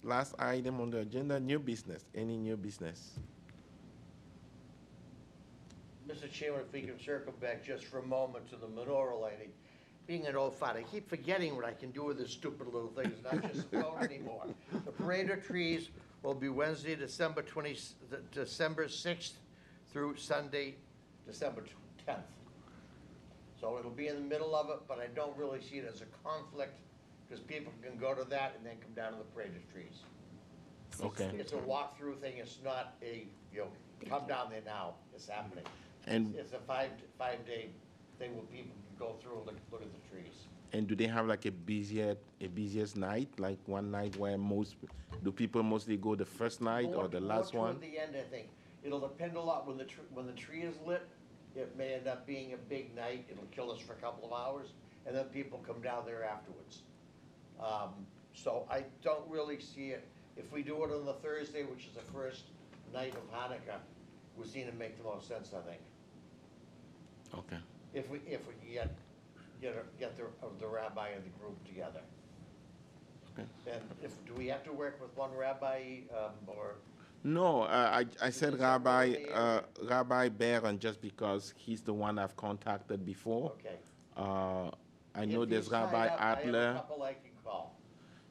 last item on the agenda, new business. Any new business? Mr. Chairman, if we can circle back just for a moment to the menorah lighting. Being an old fart, I keep forgetting what I can do with this stupid little thing. It's not just a phone anymore. The parade of trees will be Wednesday, December 6th through Sunday, December 10th. So it'll be in the middle of it, but I don't really see it as a conflict, because people can go to that and then come down to the parade of trees. Okay. It's a walkthrough thing, it's not a, come down there now, it's happening. And- It's a five-day thing where people can go through and look at the trees. And do they have like a busiest night, like one night where do people mostly go the first night or the last More one? toward the end, I think. It'll depend a lot, when the tree is lit, it may end up being a big night, it'll kill us for a couple of hours, and then people come down there afterwards. So I don't really see it, if we do it on the Thursday, which is the first night of Hanukkah, we're seeing it make the most sense, I think. Okay. If we can get the rabbi and the group together. Okay. And do we have to work with one rabbi, or? No, I said Rabbi Barron just because he's the one I've contacted before. Okay. I know If there's you sign Rabbi up, I have a Adler. couple I can call.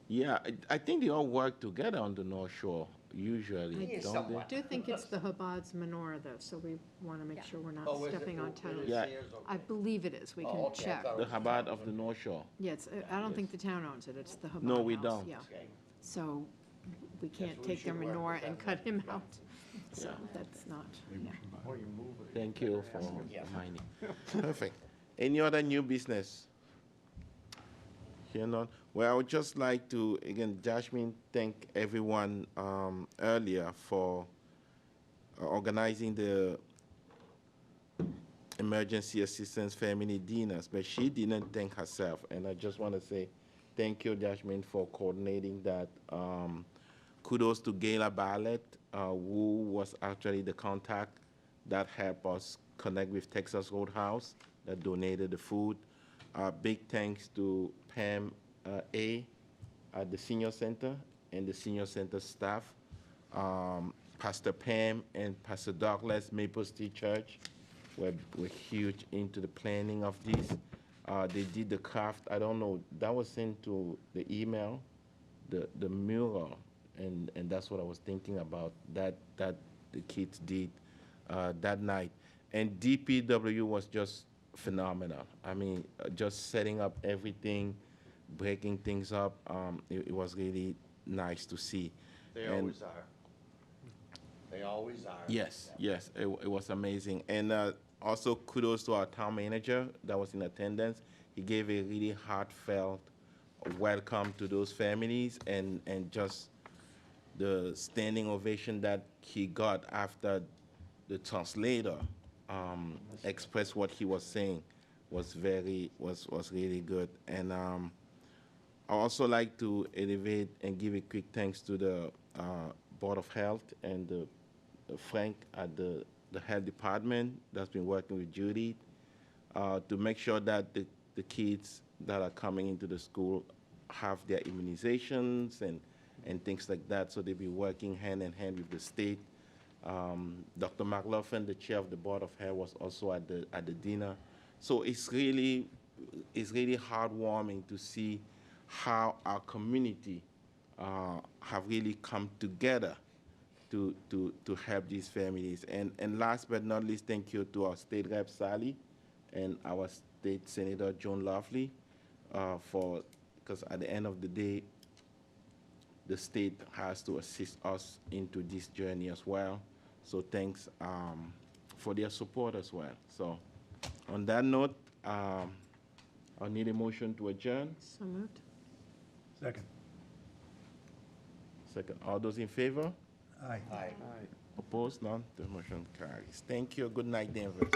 Yeah, I think they all work together on the North Shore, usually, I don't they? do think it's the Chabad's menorah, though, so we want to make sure we're not Oh, is it? stepping on It toes. is Yeah. theirs? I Okay. believe it is, we Oh, can okay, I check. thought The it was Chabad of the North Shore. Yeah, I don't think the town owns it, it's the Chabad No, we house, don't. yeah. Okay. So we can't we take their should work with menorah them and cut him then. out, so Yeah. that's not, yeah. Thank you for Yeah. reminding. Perfect. Any other new business? Here none. Well, I would just like to, again, Jasmine, thank everyone earlier for organizing the emergency assistance family dinners, but she didn't thank herself. And I just want to say thank you, Jasmine, for coordinating that. Kudos to Gayla Bartlett, who was actually the contact that helped us connect with Texas Roadhouse, that donated the food. Big thanks to Pam A. at the senior center and the senior center staff, Pastor Pam and Pastor Douglas, Maple Street Church, were huge into the planning of this. They did the craft, I don't know, that was sent to the email, the mural, and that's what I was thinking about, that the kids did that night. And DPW was just phenomenal. I mean, just setting up everything, breaking things up, it was really nice to see. They And- always are. They always are. Yes, yes, it was amazing. And also kudos to our town manager that was in attendance. He gave a really heartfelt welcome to those families and just the standing ovation that he got after the translator expressed what he was saying was really good. And I also like to elevate and give a quick thanks to the Board of Health and Frank at the health department that's been working with Judy to make sure that the kids that are coming into the school have their immunizations and things like that. So they'll be working hand in hand with the state. Dr. McLaughlin, the chair of the Board of Health, was also at the dinner. So it's really heartwarming to see how our community have really come together to help these families. And last but not least, thank you to our state rep, Sally, and our state senator, Joan Lovely, because at the end of the day, the state has to assist us into this journey as well. So thanks for their support as well. So on that note, I'll need a motion to adjourn. So moved. Second. Second, all those in favor? Aye. Aye. Opposed? None? The motion carries. Thank you. Good night, Danvers.